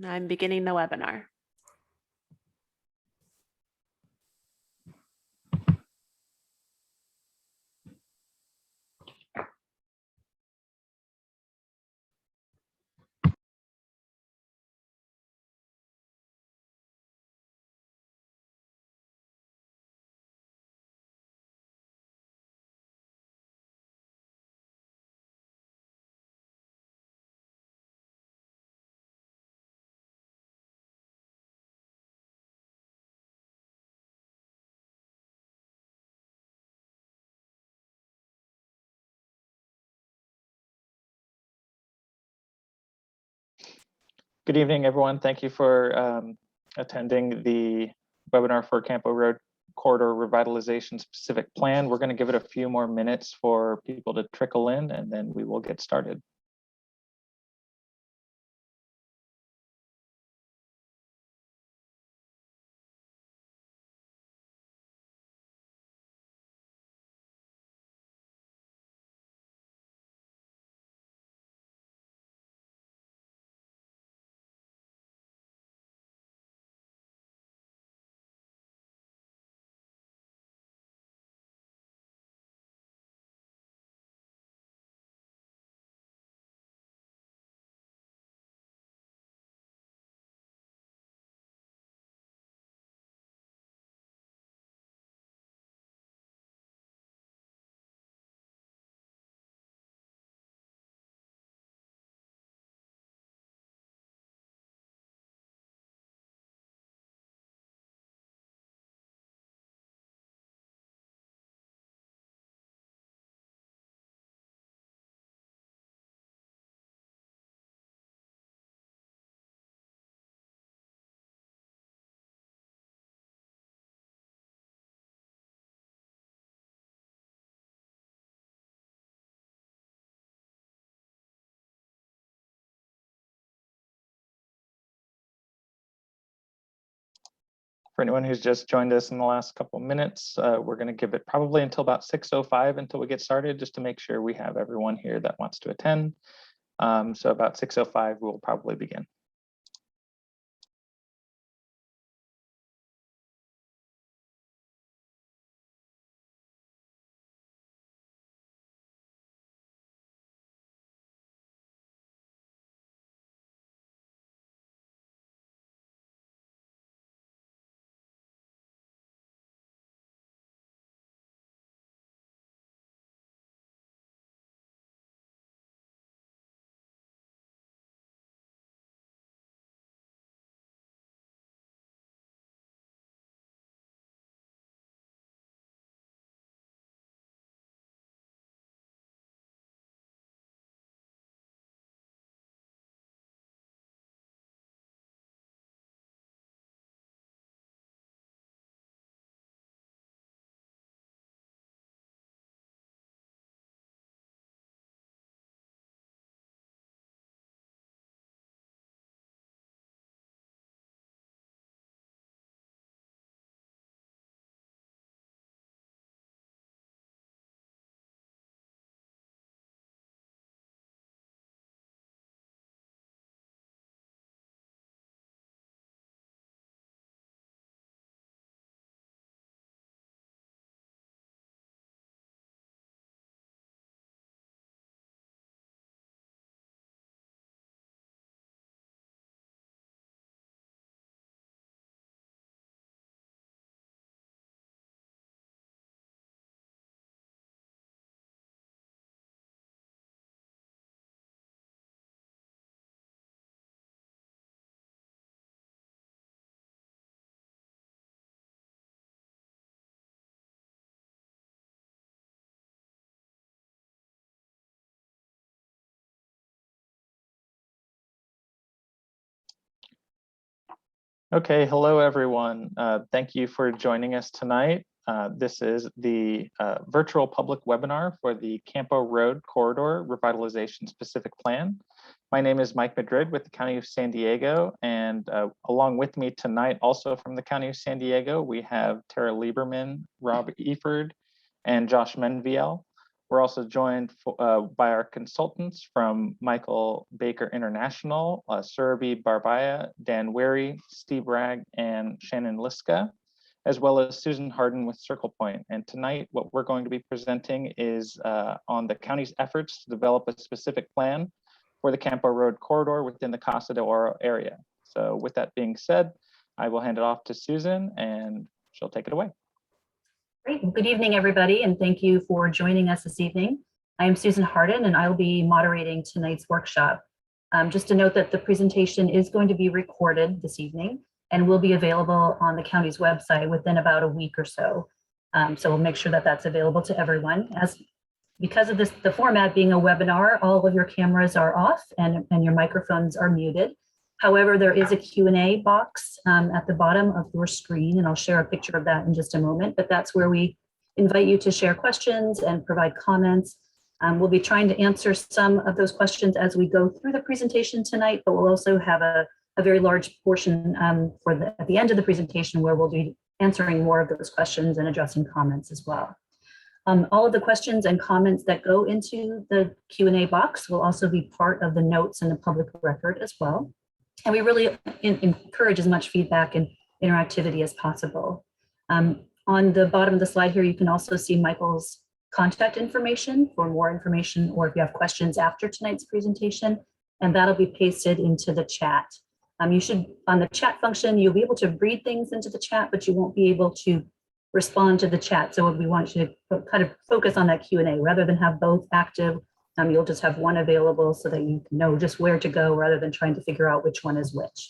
I'm beginning the webinar. Good evening, everyone. Thank you for attending the webinar for Campo Road Corridor Revitalization Specific Plan. We're going to give it a few more minutes for people to trickle in, and then we will get started. For anyone who's just joined us in the last couple of minutes, we're going to give it probably until about 6:05 until we get started, just to make sure we have everyone here that wants to attend. So about 6:05, we'll probably begin. Okay, hello everyone. Thank you for joining us tonight. This is the virtual public webinar for the Campo Road Corridor Revitalization Specific Plan. My name is Mike Madrid with the County of San Diego, and along with me tonight, also from the County of San Diego, we have Tara Lieberman, Rob Eford, and Josh Menviel. We're also joined by our consultants from Michael Baker International, Surabhi Barbaya, Dan Wary, Steve Ragg, and Shannon Liska, as well as Susan Harden with Circle Point. And tonight, what we're going to be presenting is on the county's efforts to develop a specific plan for the Campo Road corridor within the Casa de Oro area. So with that being said, I will hand it off to Susan and she'll take it away. Great. Well, good evening, everybody, and thank you for joining us this evening. I am Susan Harden, and I'll be moderating tonight's workshop. Just to note that the presentation is going to be recorded this evening and will be available on the county's website within about a week or so. So we'll make sure that that's available to everyone. Because of the format being a webinar, all of your cameras are off and your microphones are muted. However, there is a Q&A box at the bottom of your screen, and I'll share a picture of that in just a moment, but that's where we invite you to share questions and provide comments. We'll be trying to answer some of those questions as we go through the presentation tonight, but we'll also have a very large portion at the end of the presentation where we'll be answering more of those questions and addressing comments as well. All of the questions and comments that go into the Q&A box will also be part of the notes in the public record as well. And we really encourage as much feedback and interactivity as possible. On the bottom of the slide here, you can also see Michael's contact information for more information, or if you have questions after tonight's presentation, and that'll be pasted into the chat. You should, on the chat function, you'll be able to read things into the chat, but you won't be able to respond to the chat. So we want you to kind of focus on that Q&A rather than have both active. You'll just have one available so that you know just where to go rather than trying to figure out which one is which.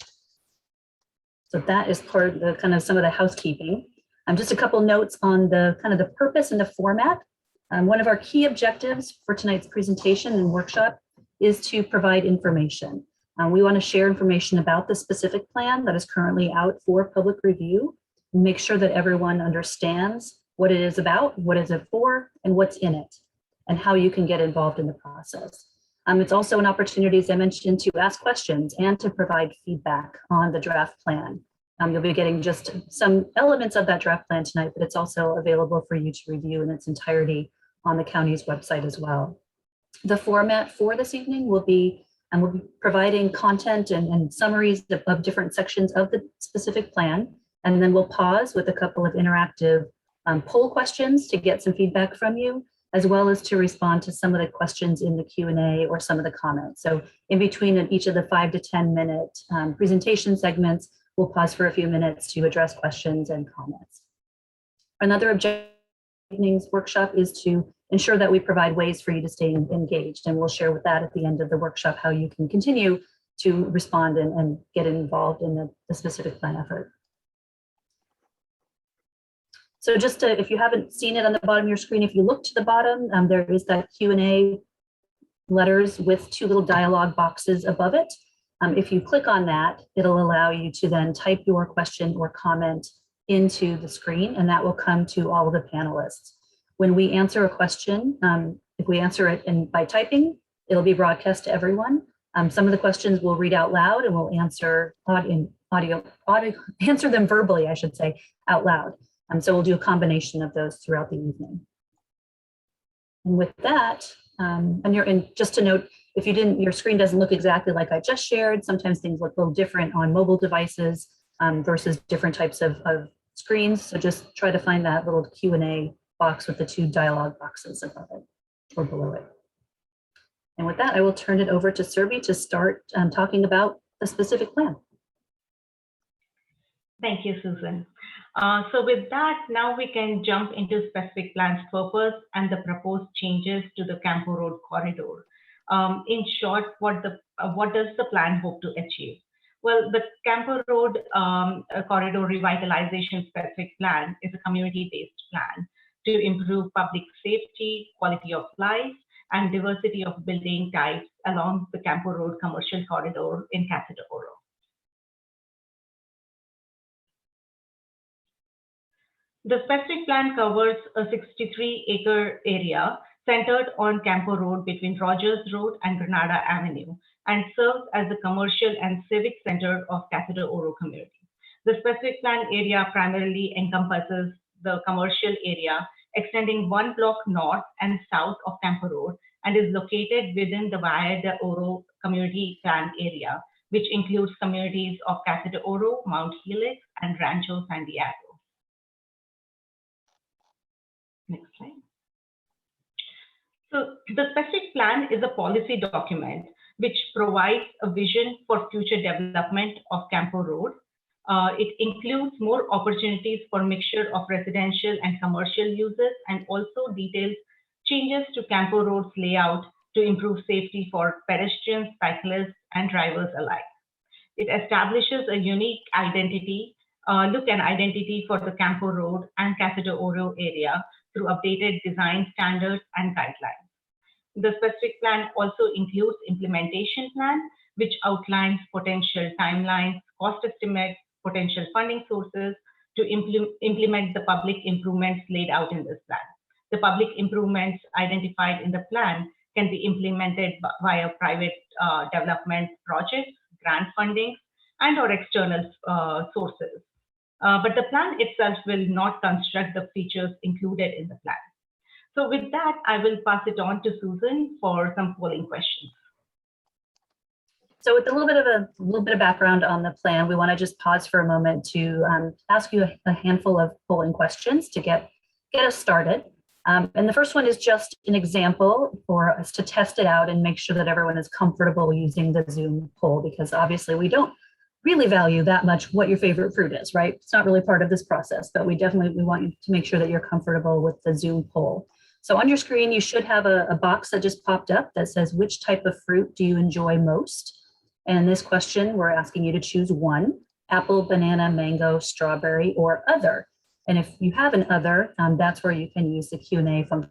So that is part of the kind of some of the housekeeping. Just a couple notes on the kind of the purpose and the format. One of our key objectives for tonight's presentation and workshop is to provide information. We want to share information about the specific plan that is currently out for public review, and make sure that everyone understands what it is about, what is it for, and what's in it, and how you can get involved in the process. It's also an opportunity, as I mentioned, to ask questions and to provide feedback on the draft plan. You'll be getting just some elements of that draft plan tonight, but it's also available for you to review in its entirety on the county's website as well. The format for this evening will be, and we'll be providing content and summaries of different sections of the specific plan, and then we'll pause with a couple of interactive poll questions to get some feedback from you, as well as to respond to some of the questions in the Q&A or some of the comments. So in between each of the 5 to 10 minute presentation segments, we'll pause for a few minutes to address questions and comments. Another objective of the evening's workshop is to ensure that we provide ways for you to stay engaged, and we'll share with that at the end of the workshop how you can continue to respond and get involved in the specific plan effort. So just to, if you haven't seen it on the bottom of your screen, if you look to the bottom, there is that Q&A letters with 2 little dialog boxes above it. If you click on that, it'll allow you to then type your question or comment into the screen, and that will come to all of the panelists. When we answer a question, if we answer it by typing, it'll be broadcast to everyone. Some of the questions we'll read out loud, and we'll answer answer them verbally, I should say, out loud. So we'll do a combination of those throughout the evening. And with that, and just to note, if you didn't, your screen doesn't look exactly like I just shared. Sometimes things look a little different on mobile devices versus different types of screens. So just try to find that little Q&A box with the 2 dialog boxes above it or below it. And with that, I will turn it over to Surabhi to start talking about the specific plan. Thank you, Susan. So with that, now we can jump into specific plan's purpose and the proposed changes to the Campo Road corridor. In short, what does the plan hope to achieve? Well, the Campo Road corridor revitalization specific plan is a community-based plan to improve public safety, quality of life, and diversity of building types along the Campo Road commercial corridor in Casa de Oro. The specific plan covers a 63-acre area centered on Campo Road between Rogers Road and Granada Avenue, and serves as the commercial and civic center of Casa de Oro community. The specific plan area primarily encompasses the commercial area extending 1 block north and south of Campo Road and is located within the Valle de Oro community plan area, which includes communities of Casa de Oro, Mount Helix, and Rancho San Diego. Next slide. So the specific plan is a policy document which provides a vision for future development of Campo Road. It includes more opportunities for mixture of residential and commercial uses, and also details changes to Campo Road's layout to improve safety for pedestrians, cyclists, and drivers alike. It establishes a unique identity, look and identity for the Campo Road and Casa de Oro area through updated design standards and guidelines. The specific plan also includes implementation plan, which outlines potential timelines, cost estimates, potential funding sources to implement the public improvements laid out in this plan. The public improvements identified in the plan can be implemented via private development projects, grant funding, and or external sources. But the plan itself will not construct the features included in the plan. So with that, I will pass it on to Susan for some polling questions. So with a little bit of background on the plan, we want to just pause for a moment to ask you a handful of polling questions to get us started. And the first one is just an example for us to test it out and make sure that everyone is comfortable using the Zoom poll, because obviously we don't really value that much what your favorite fruit is, right? It's not really part of this process, but we want you to make sure that you're comfortable with the Zoom poll. So on your screen, you should have a box that just popped up that says, which type of fruit do you enjoy most? And this question, we're asking you to choose one: apple, banana, mango, strawberry, or other. And if you have an other, that's where you can use the Q&A function,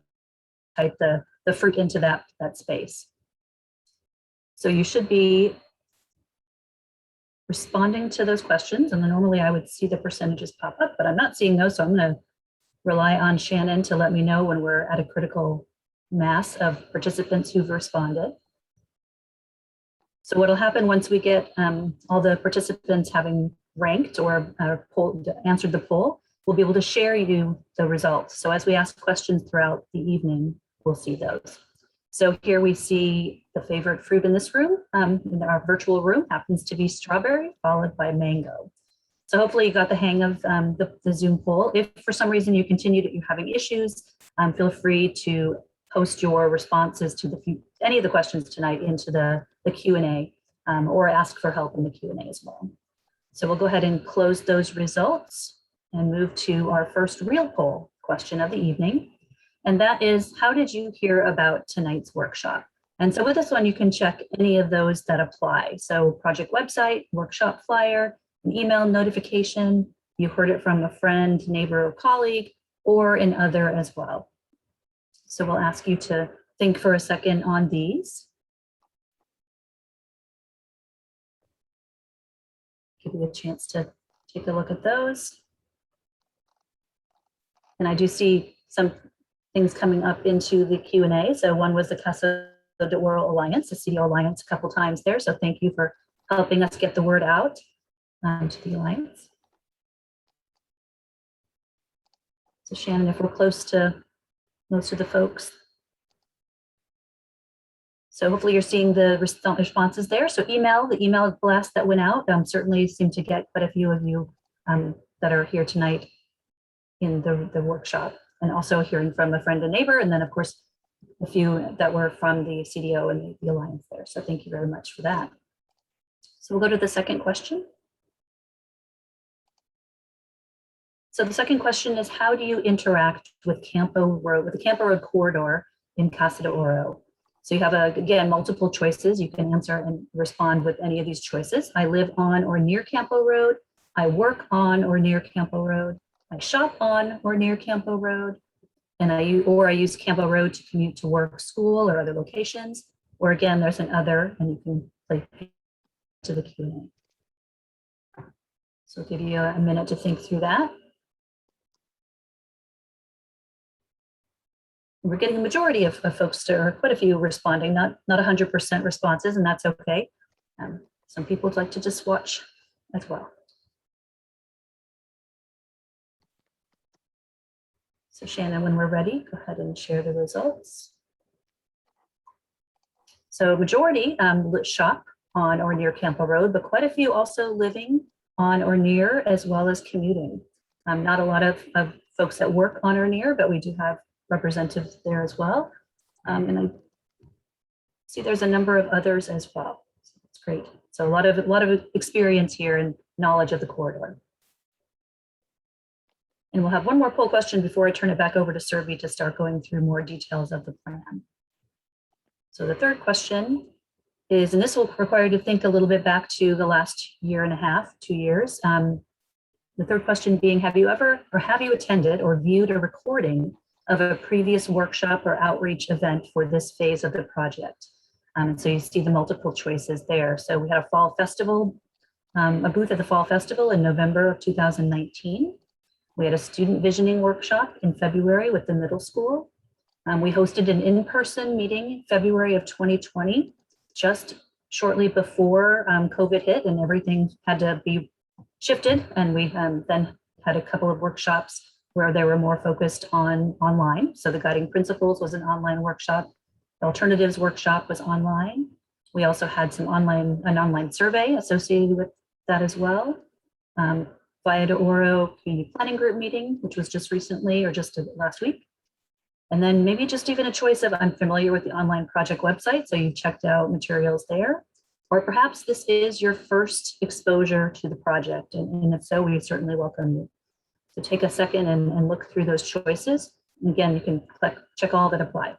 type the fruit into that space. So you should be responding to those questions. And then normally I would see the percentages pop up, but I'm not seeing those. So I'm going to rely on Shannon to let me know when we're at a critical mass of participants who've responded. So what'll happen once we get all the participants having ranked or answered the poll, we'll be able to share you the results. So as we ask questions throughout the evening, we'll see those. So here we see the favorite fruit in this room, in our virtual room, happens to be strawberry, followed by mango. So hopefully you got the hang of the Zoom poll. If for some reason you continue that you're having issues, feel free to post your responses to any of the questions tonight into the Q&A, or ask for help in the Q&A as well. So we'll go ahead and close those results and move to our first real poll question of the evening. And that is, how did you hear about tonight's workshop? And so with this one, you can check any of those that apply. So project website, workshop flyer, an email notification, you heard it from a friend, neighbor, or colleague, or an other as well. So we'll ask you to think for a second on these. Give you a chance to take a look at those. And I do see some things coming up into the Q&A. So one was the Casa de Oro Alliance, the CDO Alliance, a couple times there. So thank you for helping us get the word out to the Alliance. So Shannon, if we're close to most of the folks. So hopefully you're seeing the responses there. So the email blast that went out certainly seemed to get quite a few of you that are here tonight in the workshop, and also hearing from a friend and neighbor, and then of course a few that were from the CDO and the Alliance there. So thank you very much for that. So we'll go to the second question. So the second question is, how do you interact with Campo Road, with the Campo Road corridor in Casa de Oro? So you have, again, multiple choices. You can answer and respond with any of these choices. I live on or near Campo Road. I work on or near Campo Road. I shop on or near Campo Road. And I use Campo Road to commute to work, school, or other locations. Or again, there's an other, and you can play to the Q&A. So I'll give you a minute to think through that. We're getting the majority of folks, or quite a few, responding, not 100% responses, and that's okay. Some people would like to just watch as well. So Shannon, when we're ready, go ahead and share the results. So majority shop on or near Campo Road, but quite a few also living on or near, as well as commuting. Not a lot of folks that work on or near, but we do have representatives there as well. And I see there's a number of others as well. So that's great. So a lot of experience here and knowledge of the corridor. And we'll have one more poll question before I turn it back over to Survey to start going through more details of the plan. So the third question is, and this will require you to think a little bit back to the last year and a half, 2 years. The third question being, have you ever, or have you attended or viewed a recording of a previous workshop or outreach event for this phase of the project? So you see the multiple choices there. So we had a fall festival, a booth at the fall festival in November of 2019. We had a student visioning workshop in February with the middle school. We hosted an in-person meeting February of 2020, just shortly before COVID hit and everything had to be shifted. And we then had a couple of workshops where they were more focused on online. So the guiding principles was an online workshop. The alternatives workshop was online. We also had an online survey associated with that as well. Via de Oro Community Planning Group meeting, which was just recently or just last week. And then maybe just even a choice of, I'm familiar with the online project website, so you checked out materials there. Or perhaps this is your first exposure to the project, and if so, we certainly welcome you. So take a second and look through those choices. And again, you can check all that apply.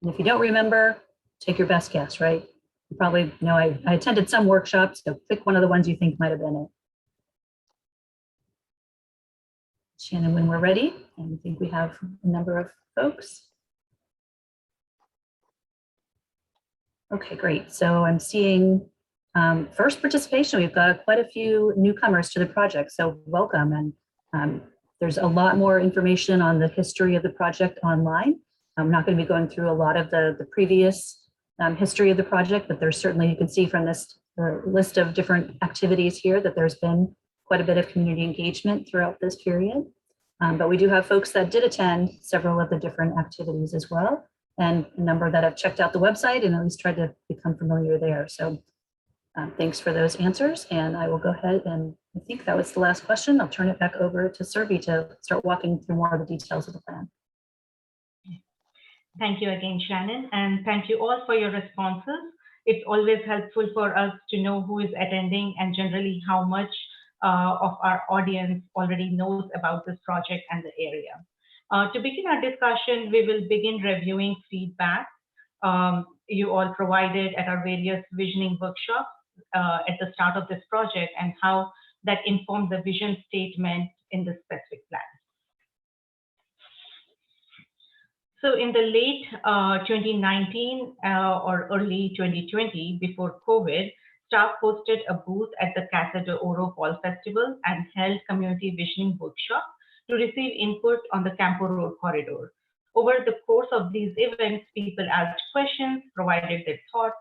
And if you don't remember, take your best guess, right? You probably know I attended some workshops, so pick one of the ones you think might have been it. Shannon, when we're ready, and I think we have a number of folks. Okay, great. So I'm seeing first participation. We've got quite a few newcomers to the project, so welcome. And there's a lot more information on the history of the project online. I'm not going to be going through a lot of the previous history of the project, but there's certainly, you can see from this list of different activities here that there's been quite a bit of community engagement throughout this period. But we do have folks that did attend several of the different activities as well, and a number that have checked out the website and at least tried to become familiar there. So thanks for those answers. And I will go ahead and I think that was the last question. I'll turn it back over to Survey to start walking through more of the details of the plan. Thank you again, Shannon, and thank you all for your responses. It's always helpful for us to know who is attending and generally how much of our audience already knows about this project and the area. To begin our discussion, we will begin reviewing feedback you all provided at our various visioning workshops at the start of this project and how that informed the vision statement in the specific plan. So in the late 2019 or early 2020, before COVID, staff hosted a booth at the Casa de Oro Fall Festival and held community visioning workshop to receive input on the Campo Road corridor. Over the course of these events, people asked questions, provided their thoughts,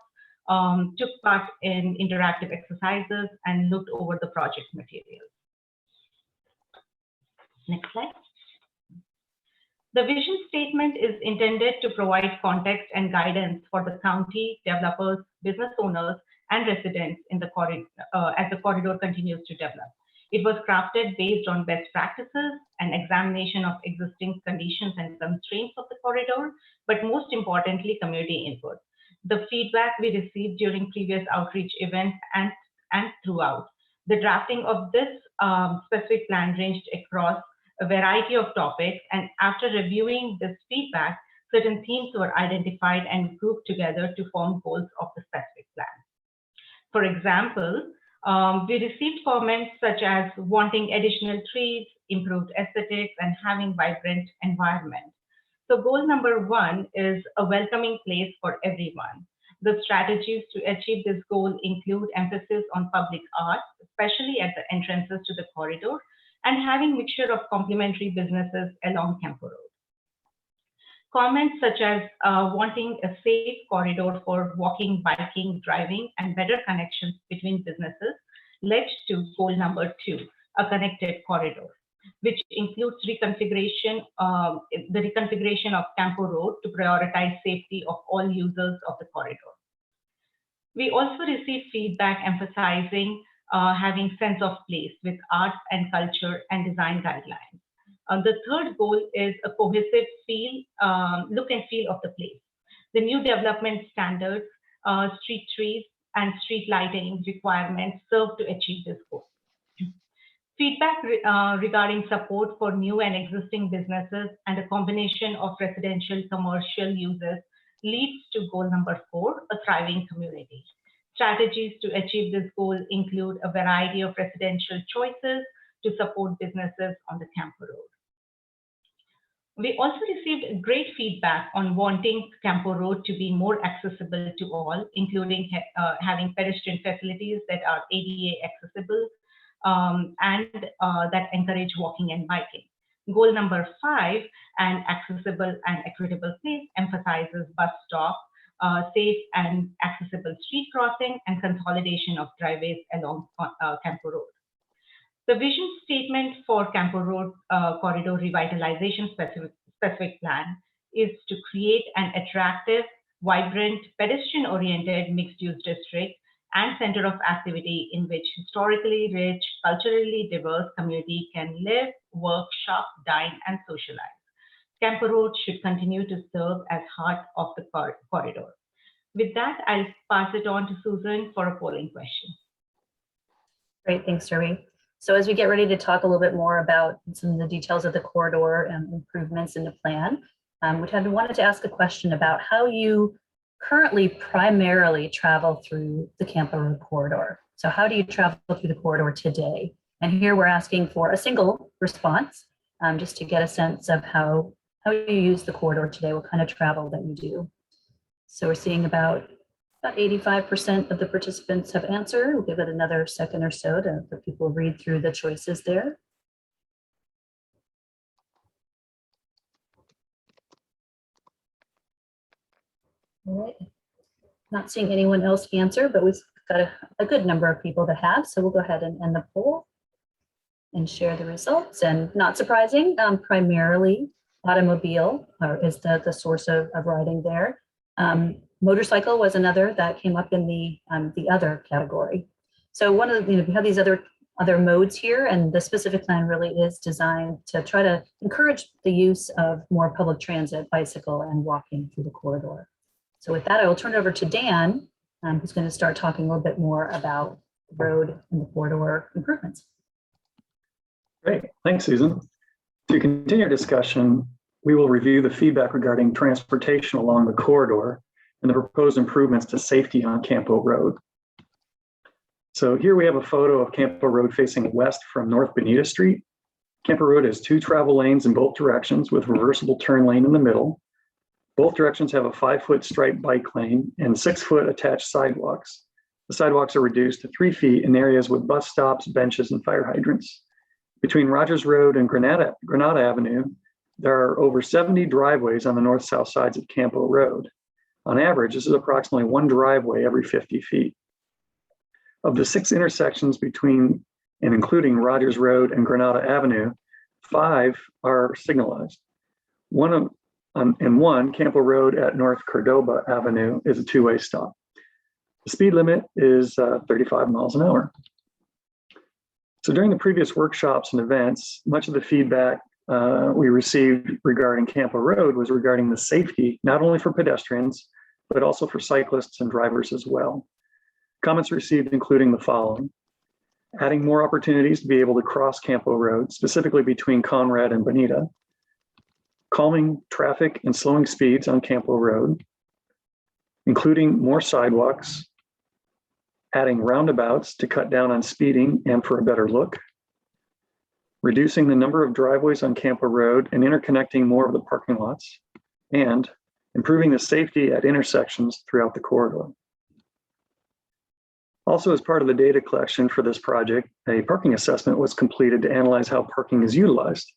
took part in interactive exercises, and looked over the project materials. Next slide. The vision statement is intended to provide context and guidance for the county, developers, business owners, and residents in the corridor as the corridor continues to develop. It was crafted based on best practices and examination of existing conditions and constraints of the corridor, but most importantly, community input. The feedback we received during previous outreach events and throughout. The drafting of this specific plan ranged across a variety of topics, and after reviewing this feedback, certain themes were identified and grouped together to form goals of the specific plan. For example, we received comments such as wanting additional trees, improved aesthetics, and having vibrant environment. So goal number 1 is a welcoming place for everyone. The strategies to achieve this goal include emphasis on public art, especially at the entrances to the corridor, and having mixture of complementary businesses along Campo Road. Comments such as wanting a safe corridor for walking, biking, driving, and better connections between businesses led to goal number 2, a connected corridor. which includes the reconfiguration of Campo Road to prioritize safety of all users of the corridor. We also received feedback emphasizing having sense of place with art and culture and design guidelines. The third goal is a cohesive look and feel of the place. The new development standards, street trees, and street lighting requirements serve to achieve this goal. Feedback regarding support for new and existing businesses and a combination of residential commercial uses leads to goal number 4, a thriving community. Strategies to achieve this goal include a variety of residential choices to support businesses on the Campo Road. We also received great feedback on wanting Campo Road to be more accessible to all, including having pedestrian facilities that are ADA accessible and that encourage walking and biking. Goal number 5, an accessible and equitable place, emphasizes bus stop, safe and accessible street crossing, and consolidation of driveways along Campo Road. The vision statement for Campo Road Corridor Revitalization specific plan is to create an attractive, vibrant, pedestrian-oriented mixed-use district and center of activity in which historically rich, culturally diverse community can live, work, shop, dine, and socialize. Campo Road should continue to serve as heart of the corridor. With that, I'll pass it on to Susan for a polling question. Great, thanks, Ravi. So as we get ready to talk a little bit more about some of the details of the corridor and improvements in the plan, we wanted to ask a question about how you currently primarily travel through the Campo Road corridor. So how do you travel through the corridor today? And here we're asking for a single response, just to get a sense of how you use the corridor today, what kind of travel that you do. So we're seeing about 85% of the participants have answered. We'll give it another second or so for people to read through the choices there. All right. Not seeing anyone else answer, but we've got a good number of people that have. So we'll go ahead and end the poll and share the results. And not surprising, primarily automobile is the source of riding there. Motorcycle was another that came up in the other category. So one of the, we have these other modes here, and the specific plan really is designed to try to encourage the use of more public transit, bicycle, and walking through the corridor. So with that, I will turn it over to Dan, who's going to start talking a little bit more about the road and the corridor improvements. Great, thanks, Susan. To continue our discussion, we will review the feedback regarding transportation along the corridor and the proposed improvements to safety on Campo Road. So here we have a photo of Campo Road facing west from North Bonita Street. Campo Road has 2 travel lanes in both directions with reversible turn lane in the middle. Both directions have a 5-foot striped bike lane and 6-foot attached sidewalks. The sidewalks are reduced to 3 feet in areas with bus stops, benches, and fire hydrants. Between Rogers Road and Granada Avenue, there are over 70 driveways on the north-south sides of Campo Road. On average, this is approximately 1 driveway every 50 feet. Of the 6 intersections between and including Rogers Road and Granada Avenue, 5 are signalized. One, Campo Road at North Cordoba Avenue, is a 2-way stop. The speed limit is 35 miles an hour. So during the previous workshops and events, much of the feedback we received regarding Campo Road was regarding the safety, not only for pedestrians, but also for cyclists and drivers as well. Comments received including the following: adding more opportunities to be able to cross Campo Road, specifically between Conrad and Bonita, calming traffic and slowing speeds on Campo Road, including more sidewalks, adding roundabouts to cut down on speeding and for a better look, reducing the number of driveways on Campo Road and interconnecting more of the parking lots, and improving the safety at intersections throughout the corridor. Also, as part of the data collection for this project, a parking assessment was completed to analyze how parking is utilized.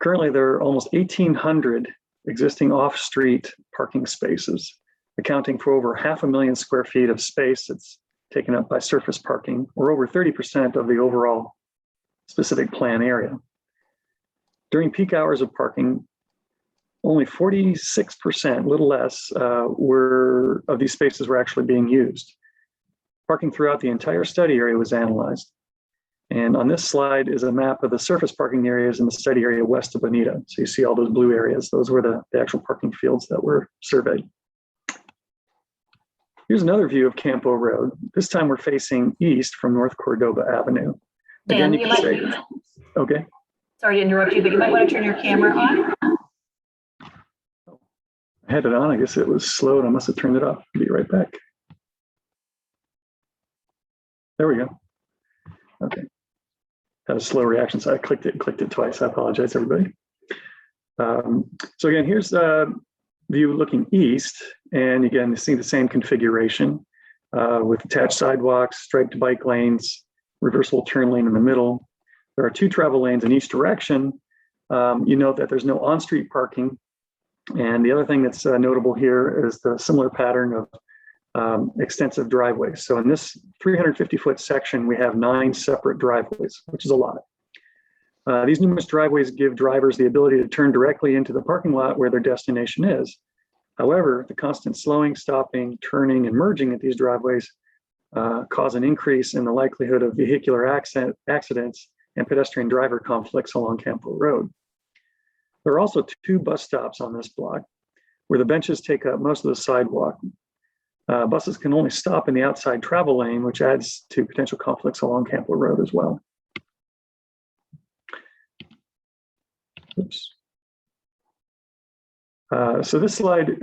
Currently, there are almost 1,800 existing off-street parking spaces, accounting for over 500,000 square feet of space that's taken up by surface parking, or over 30% of the overall specific plan area. During peak hours of parking, only 46%, a little less, of these spaces were actually being used. Parking throughout the entire study area was analyzed. And on this slide is a map of the surface parking areas in the study area west of Bonita. So you see all those blue areas. Those were the actual parking fields that were surveyed. Here's another view of Campo Road. This time we're facing east from North Cordova Avenue. Dan, Again, you can say, okay. Sorry to interrupt you, but you might want to turn your camera on. I had it on. I guess it was slow and I must have turned it off. I'll be right back. There we go. Okay. Had a slow reaction, so I clicked it twice. I apologize, everybody. So again, here's the view looking east, and again, you see the same configuration with attached sidewalks, striped bike lanes, reversible turn lane in the middle. There are 2 travel lanes in each direction. You note that there's no on-street parking. And the other thing that's notable here is the similar pattern of extensive driveways. So in this 350-foot section, we have 9 separate driveways, which is a lot. These numerous driveways give drivers the ability to turn directly into the parking lot where their destination is. However, the constant slowing, stopping, turning, and merging at these driveways cause an increase in the likelihood of vehicular accidents and pedestrian driver conflicts along Campo Road. There are also 2 bus stops on this block where the benches take up most of the sidewalk. Buses can only stop in the outside travel lane, which adds to potential conflicts along Campo Road as well. Oops. So this slide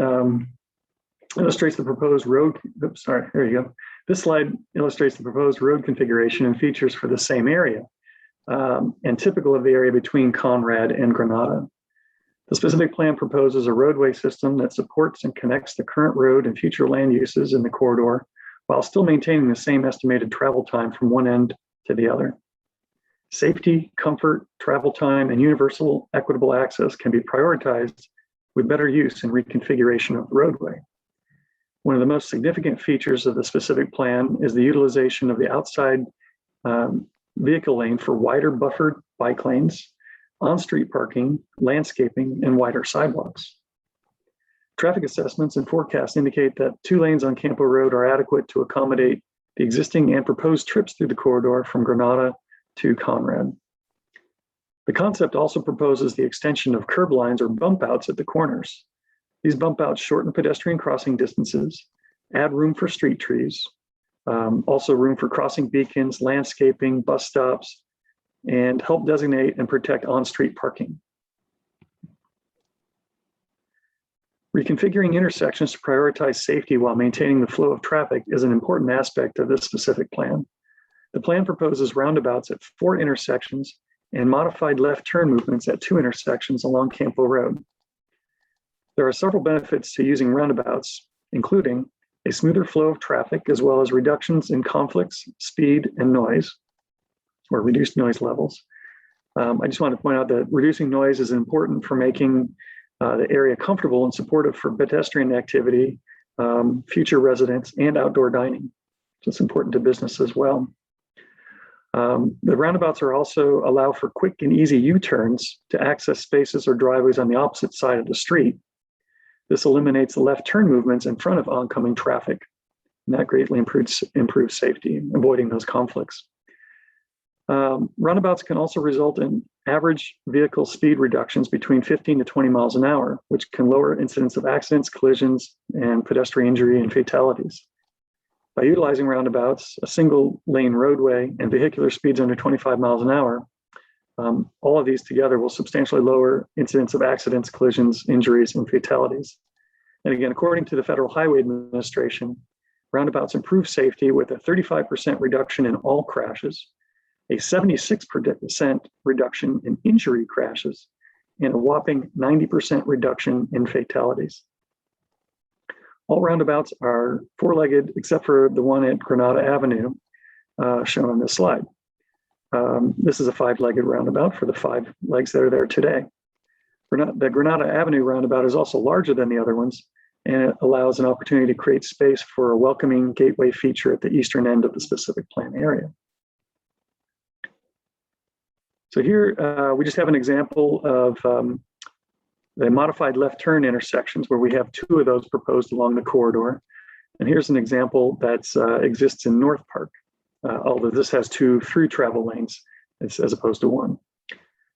illustrates the proposed road. Oops, sorry, there you go. This slide illustrates the proposed road configuration and features for the same area, and typical of the area between Conrad and Granada. The specific plan proposes a roadway system that supports and connects the current road and future land uses in the corridor, while still maintaining the same estimated travel time from one end to the other. Safety, comfort, travel time, and universal equitable access can be prioritized with better use and reconfiguration of the roadway. One of the most significant features of the specific plan is the utilization of the outside vehicle lane for wider buffered bike lanes, on-street parking, landscaping, and wider sidewalks. Traffic assessments and forecasts indicate that 2 lanes on Campo Road are adequate to accommodate the existing and proposed trips through the corridor from Granada to Conrad. The concept also proposes the extension of curb lines or bump outs at the corners. These bump outs shorten pedestrian crossing distances, add room for street trees, also room for crossing beacons, landscaping, bus stops, and help designate and protect on-street parking. Reconfiguring intersections to prioritize safety while maintaining the flow of traffic is an important aspect of this specific plan. The plan proposes roundabouts at 4 intersections and modified left turn movements at 2 intersections along Campo Road. There are several benefits to using roundabouts, including a smoother flow of traffic, as well as reductions in conflicts, speed, and noise, or reduced noise levels. I just want to point out that reducing noise is important for making the area comfortable and supportive for pedestrian activity, future residents, and outdoor dining. So it's important to business as well. The roundabouts are also allow for quick and easy U-turns to access spaces or driveways on the opposite side of the street. This eliminates the left turn movements in front of oncoming traffic, and that greatly improves safety, avoiding those conflicts. Roundabouts can also result in average vehicle speed reductions between 15 to 20 miles an hour, which can lower incidence of accidents, collisions, and pedestrian injury and fatalities. By utilizing roundabouts, a single lane roadway, and vehicular speeds under 25 miles an hour, all of these together will substantially lower incidence of accidents, collisions, injuries, and fatalities. And again, according to the Federal Highway Administration, roundabouts improve safety with a 35% reduction in all crashes, a 76% reduction in injury crashes, and a whopping 90% reduction in fatalities. All roundabouts are 4-legged, except for the one at Granada Avenue, shown on this slide. This is a 5-legged roundabout for the 5 legs that are there today. The Granada Avenue roundabout is also larger than the other ones, and it allows an opportunity to create space for a welcoming gateway feature at the eastern end of the specific plan area. So here we just have an example of the modified left turn intersections where we have 2 of those proposed along the corridor. And here's an example that exists in North Park, although this has 2 through travel lanes as opposed to 1.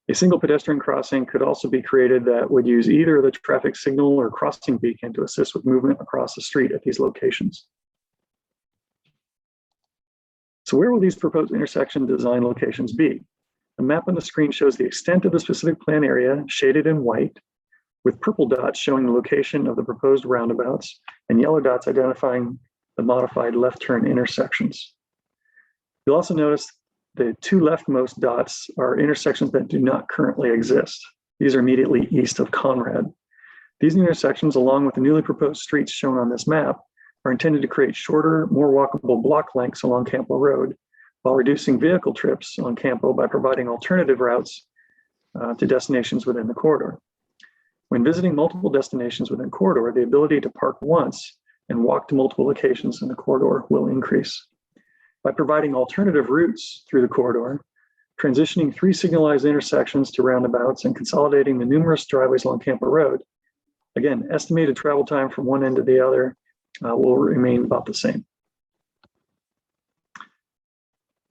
A single pedestrian crossing could also be created that would use either the traffic signal or crossing beacon to assist with movement across the street at these locations. So where will these proposed intersection design locations be? The map on the screen shows the extent of the specific plan area shaded in white, with purple dots showing the location of the proposed roundabouts and yellow dots identifying the modified left turn intersections. You'll also notice the 2 leftmost dots are intersections that do not currently exist. These are immediately east of Conrad. These intersections, along with the newly proposed streets shown on this map, are intended to create shorter, more walkable block lengths along Campo Road, while reducing vehicle trips on Campo by providing alternative routes to destinations within the corridor. When visiting multiple destinations within corridor, the ability to park once and walk to multiple locations in the corridor will increase. By providing alternative routes through the corridor, transitioning 3 signalized intersections to roundabouts, and consolidating the numerous driveways along Campo Road, again, estimated travel time from one end to the other will remain about the same.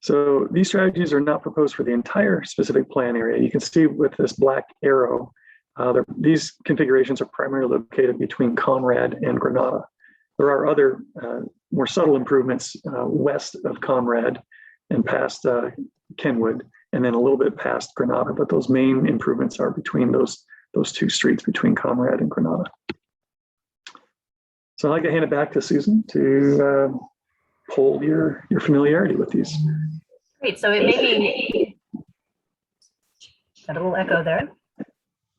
So these strategies are not proposed for the entire specific plan area. You can see with this black arrow, these configurations are primarily located between Conrad and Granada. There are other more subtle improvements west of Conrad and past Kenwood, and then a little bit past Granada, but those main improvements are between those 2 streets between Conrad and Granada. So I'd like to hand it back to Susan to hold your familiarity with these. Great, so it may be, got a little echo there.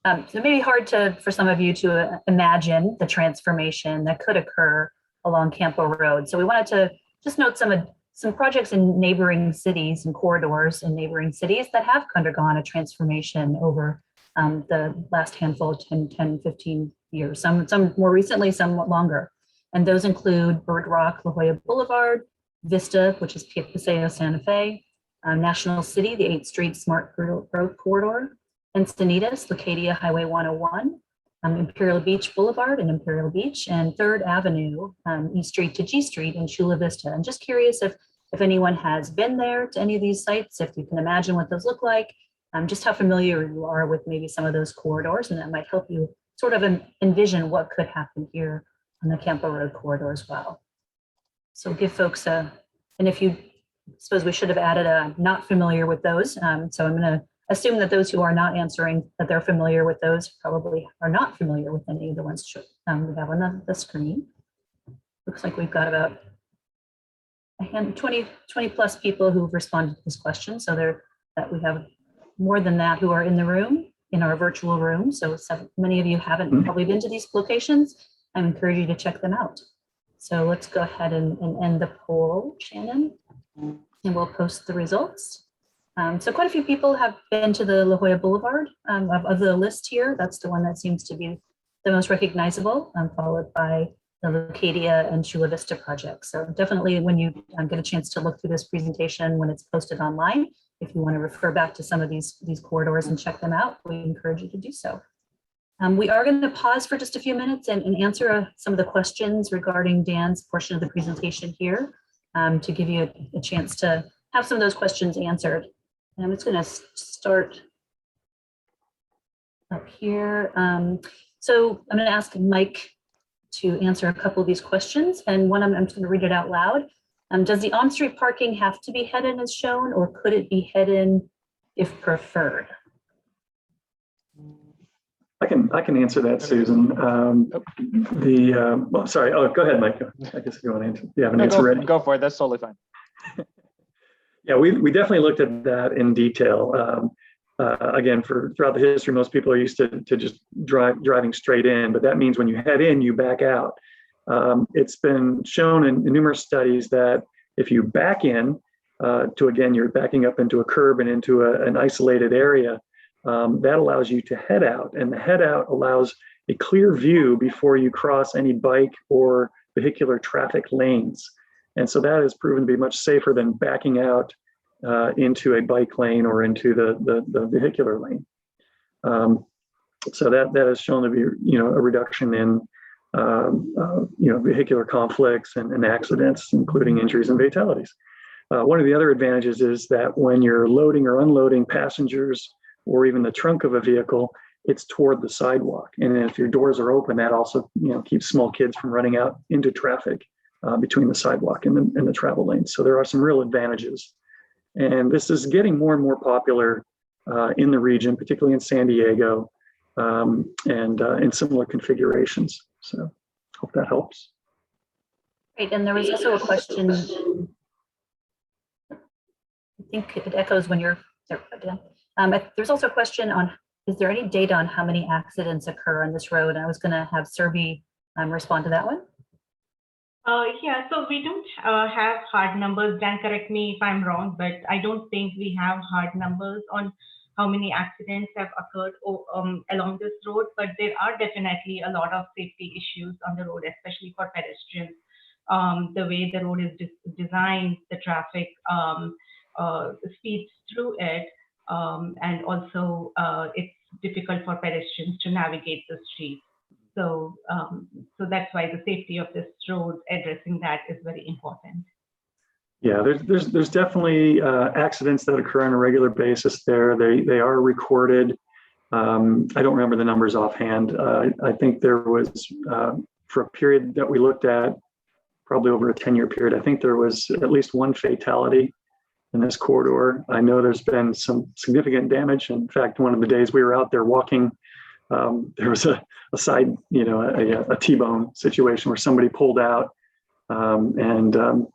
So it may be hard for some of you to imagine the transformation that could occur along Campo Road. So we wanted to just note some projects in neighboring cities and corridors in neighboring cities that have undergone a transformation over the last handful of 10, 15 years, some more recently, some longer. And those include Bird Rock, La Jolla Boulevard, Vista, which is Paseo Santa Fe, National City, the 8th Street Smart Growth Corridor, Encinitas, Leucadia Highway 101, Imperial Beach Boulevard in Imperial Beach, and 3rd Avenue, East Street to G Street in Chula Vista. I'm just curious if anyone has been there to any of these sites, if you can imagine what those look like, just how familiar you are with maybe some of those corridors, and that might help you sort of envision what could happen here on the Campo Road corridor as well. So give folks and if you suppose we should have added a not familiar with those. So I'm going to assume that those who are not answering that they're familiar with those probably are not familiar with any of the ones we have on the screen. Looks like we've got about 20 plus people who've responded to this question. So that we have more than that who are in the room, in our virtual room. So many of you haven't probably been to these locations. I encourage you to check them out. So let's go ahead and end the poll, Shannon, and we'll post the results. So quite a few people have been to the La Jolla Boulevard of the list here. That's the one that seems to be the most recognizable, followed by the Leucadia and Chula Vista projects. So definitely when you get a chance to look through this presentation when it's posted online, if you want to refer back to some of these corridors and check them out, we encourage you to do so. We are going to pause for just a few minutes and answer some of the questions regarding Dan's portion of the presentation here to give you a chance to have some of those questions answered. And I'm just going to start up here. So I'm going to ask Mike to answer a couple of these questions. And one I'm just going to read it out loud. Does the on-street parking have to be head-in as shown, or could it be head-in if preferred? I can answer that, Susan. Well, sorry. Oh, go ahead, Mike. I guess if you want to answer. You have an answer ready? Go for it. That's totally fine. Yeah, we definitely looked at that in detail. Again, throughout the history, most people are used to just driving straight in, but that means when you head in, you back out. It's been shown in numerous studies that if you back in again, you're backing up into a curb and into an isolated area, that allows you to head out, and the head out allows a clear view before you cross any bike or vehicular traffic lanes. And so that has proven to be much safer than backing out into a bike lane or into the vehicular lane. So that has shown to be, a reduction in, vehicular conflicts and accidents, including injuries and fatalities. One of the other advantages is that when you're loading or unloading passengers or even the trunk of a vehicle, it's toward the sidewalk. And if your doors are open, that also, keeps small kids from running out into traffic between the sidewalk and the travel lanes. So there are some real advantages. And this is getting more and more popular in the region, particularly in San Diego, and in similar configurations. So hope that helps. Great, and there was also a question, I think it echoes when you're there, Dan. There's also a question on, is there any data on how many accidents occur on this road? I was going to have Serbi respond to that one. Yeah, so we don't have hard numbers. Dan, correct me if I'm wrong, but I don't think we have hard numbers on how many accidents have occurred along this road. But there are definitely a lot of safety issues on the road, especially for pedestrians. The way the road is designed, the traffic speeds through it, and also it's difficult for pedestrians to navigate the street. So, so that's why the safety of this road, addressing that is very important. Yeah, there's definitely accidents that occur on a regular basis there. They are recorded. I don't remember the numbers offhand. I think there was, for a period that we looked at, probably over a 10-year period, I think there was at least one fatality in this corridor. I know there's been some significant damage. In fact, one of the days we were out there walking, there was a side, a T-bone situation where somebody pulled out and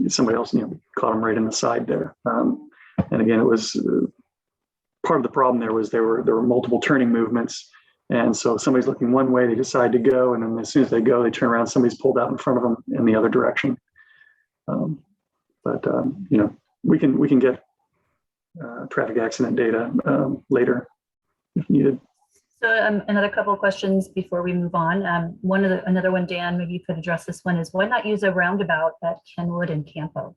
somebody else, caught them right in the side there. And again, it was part of the problem there was there were multiple turning movements. And so somebody's looking one way, they decide to go. And then as soon as they go, they turn around, somebody's pulled out in front of them in the other direction. We can get traffic accident data later if needed. So another couple of questions before we move on. Another one, Dan, maybe you could address this one, is why not use a roundabout at Kenwood and Campo?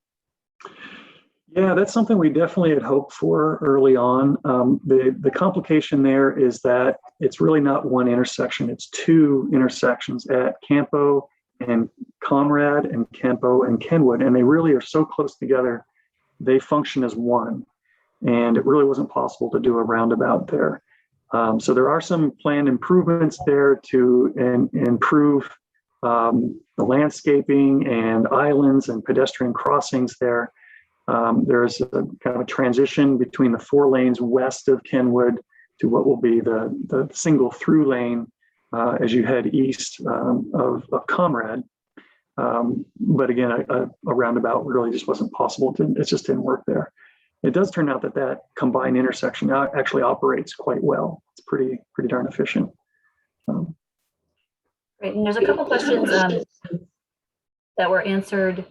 Yeah, that's something we definitely had hoped for early on. The complication there is that it's really not one intersection, it's two intersections at Campo and Conrad and Campo and Kenwood, and they really are so close together, they function as one. And it really wasn't possible to do a roundabout there. So there are some planned improvements there to improve the landscaping and islands and pedestrian crossings there. There's a kind of a transition between the 4 lanes west of Kenwood to what will be the single through lane as you head east of Conrad. But again, a roundabout really just wasn't possible. It just didn't work there. It does turn out that combined intersection actually operates quite well. It's pretty darn efficient. Great, and there's a couple questions that were answered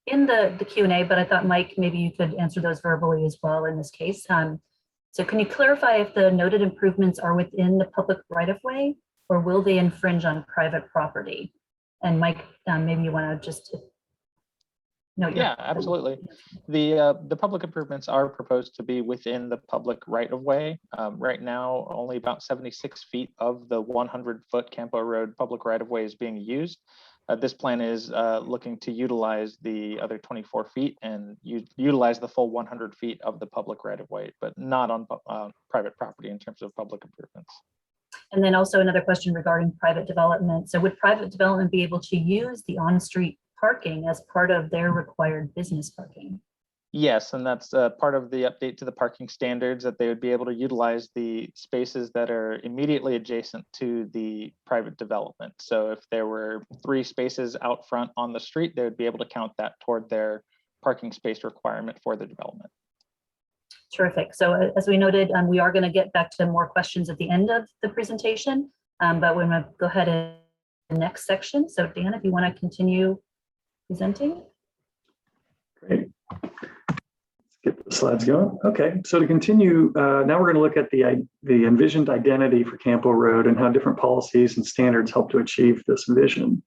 in the Q&A, but I thought, Mike, maybe you could answer those verbally as well in this case. So can you clarify if the noted improvements are within the public right-of-way, or will they infringe on private property? And Mike, maybe you want to just note. Yeah, absolutely. The public improvements are proposed to be within the public right-of-way. Right now, only about 76 feet of the 100-foot Campo Road public right-of-way is being used. This plan is looking to utilize the other 24 feet and utilize the full 100 feet of the public right-of-way, but not on private property in terms of public improvements. And then also another question regarding private development. So would private development be able to use the on-street parking as part of their required business parking? Yes, and that's part of the update to the parking standards, that they would be able to utilize the spaces that are immediately adjacent to the private development. So if there were 3 spaces out front on the street, they would be able to count that toward their parking space requirement for the development. Terrific. So as we noted, we are going to get back to more questions at the end of the presentation, but we're going to go ahead and the next section. So Dan, if you want to continue presenting. Great. Let's get the slides going. Okay, so to continue, now we're going to look at the envisioned identity for Campo Road and how different policies and standards help to achieve this vision.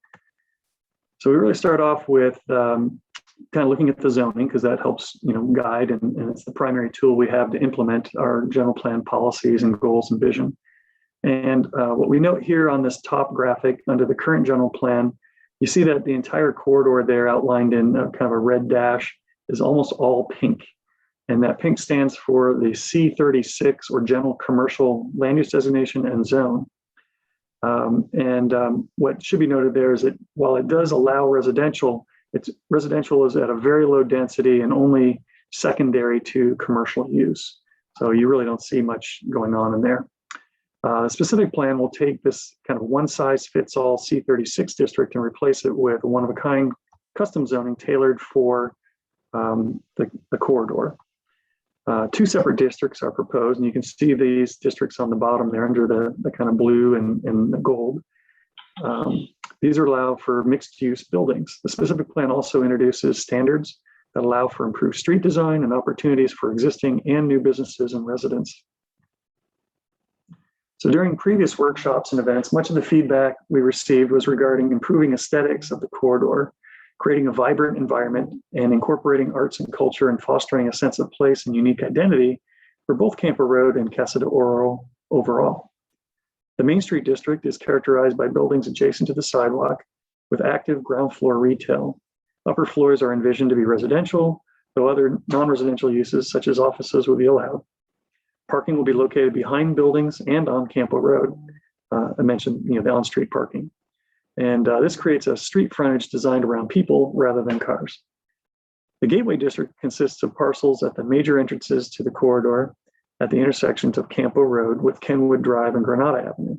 So we really start off with kind of looking at the zoning, because that helps, guide, and it's the primary tool we have to implement our general plan policies and goals and vision. And what we note here on this top graphic under the current general plan, you see that the entire corridor there outlined in kind of a red dash is almost all pink. And that pink stands for the C36, or general commercial land use designation and zone. What should be noted there is that while it does allow residential, residential is at a very low density and only secondary to commercial use. So you really don't see much going on in there. The specific plan will take this kind of one size fits all C36 district and replace it with one of a kind custom zoning tailored for the corridor. Two separate districts are proposed, and you can see these districts on the bottom there under the kind of blue and the gold. These are allowed for mixed use buildings. The specific plan also introduces standards that allow for improved street design and opportunities for existing and new businesses and residents. So during previous workshops and events, much of the feedback we received was regarding improving aesthetics of the corridor, creating a vibrant environment, and incorporating arts and culture and fostering a sense of place and unique identity for both Campo Road and Casa de Oro overall. The Main Street district is characterized by buildings adjacent to the sidewalk with active ground floor retail. Upper floors are envisioned to be residential, though other non-residential uses such as offices will be allowed. Parking will be located behind buildings and on Campo Road. I mentioned, the on-street parking. And this creates a street frontage designed around people rather than cars. The Gateway District consists of parcels at the major entrances to the corridor at the intersections of Campo Road with Kenwood Drive and Granada Avenue.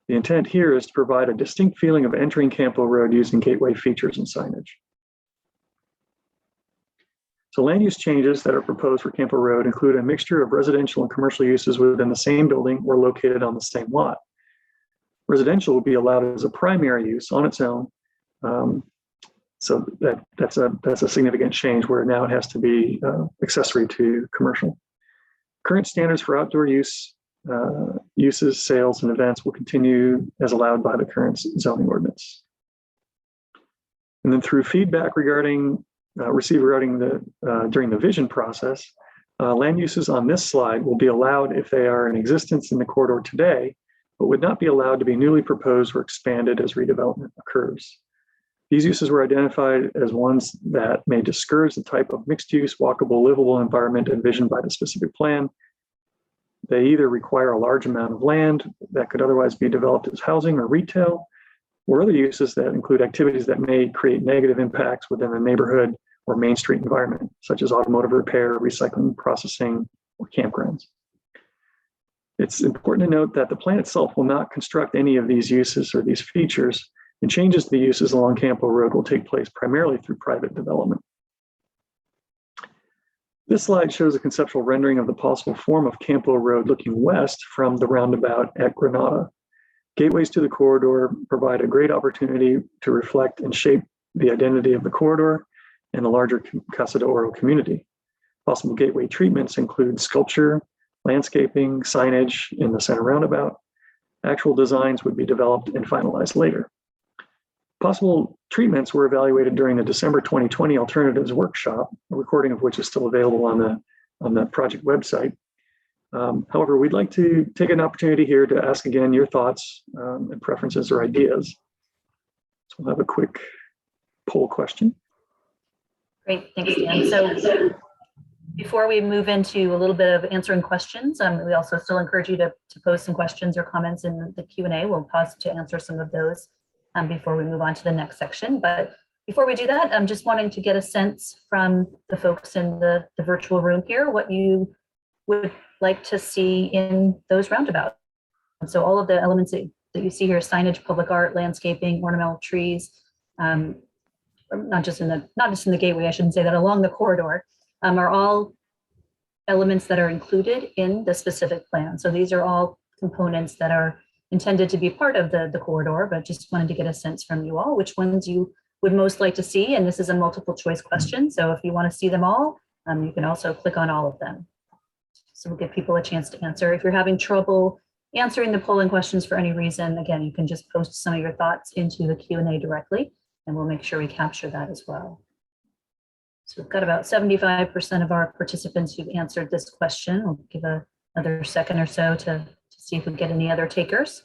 The intent here is to provide a distinct feeling of entering Campo Road using gateway features and signage. So land use changes that are proposed for Campo Road include a mixture of residential and commercial uses within the same building or located on the same lot. Residential will be allowed as a primary use on its own. So that's a significant change where now it has to be accessory to commercial. Current standards for outdoor uses, sales, and events will continue as allowed by the current zoning ordinance. And then through feedback received regarding during the vision process, land uses on this slide will be allowed if they are in existence in the corridor today, but would not be allowed to be newly proposed or expanded as redevelopment occurs. These uses were identified as ones that may discourage the type of mixed-use, walkable, livable environment envisioned by the specific plan. They either require a large amount of land that could otherwise be developed as housing or retail, or other uses that include activities that may create negative impacts within the neighborhood or Main Street environment, such as automotive repair, recycling, processing, or campgrounds. It's important to note that the plan itself will not construct any of these uses or these features, and changes to the uses along Campo Road will take place primarily through private development. This slide shows a conceptual rendering of the possible form of Campo Road looking west from the roundabout at Granada. Gateways to the corridor provide a great opportunity to reflect and shape the identity of the corridor and the larger Casa de Oro community. Possible gateway treatments include sculpture, landscaping, signage in the center roundabout. Actual designs would be developed and finalized later. Possible treatments were evaluated during the December 2020 alternatives workshop, a recording of which is still available on the project website. However, we'd like to take an opportunity here to ask again your thoughts and preferences or ideas. So we'll have a quick poll question. Great, thanks, Dan. So before we move into a little bit of answering questions, we also still encourage you to post some questions or comments in the Q&A. We'll pause to answer some of those before we move on to the next section. But before we do that, I'm just wanting to get a sense from the folks in the virtual room here, what you would like to see in those roundabouts. So all of the elements that you see here, signage, public art, landscaping, ornamental trees, not just in the gateway, I shouldn't say that, along the corridor, are all elements that are included in the specific plan. So these are all components that are intended to be part of the corridor, but just wanted to get a sense from you all which ones you would most like to see. And this is a multiple choice question. So if you want to see them all, you can also click on all of them. So we'll give people a chance to answer. If you're having trouble answering the polling questions for any reason, again, you can just post some of your thoughts into the Q&A directly, and we'll make sure we capture that as well. So we've got about 75% of our participants who've answered this question. We'll give another second or so to see if we get any other takers.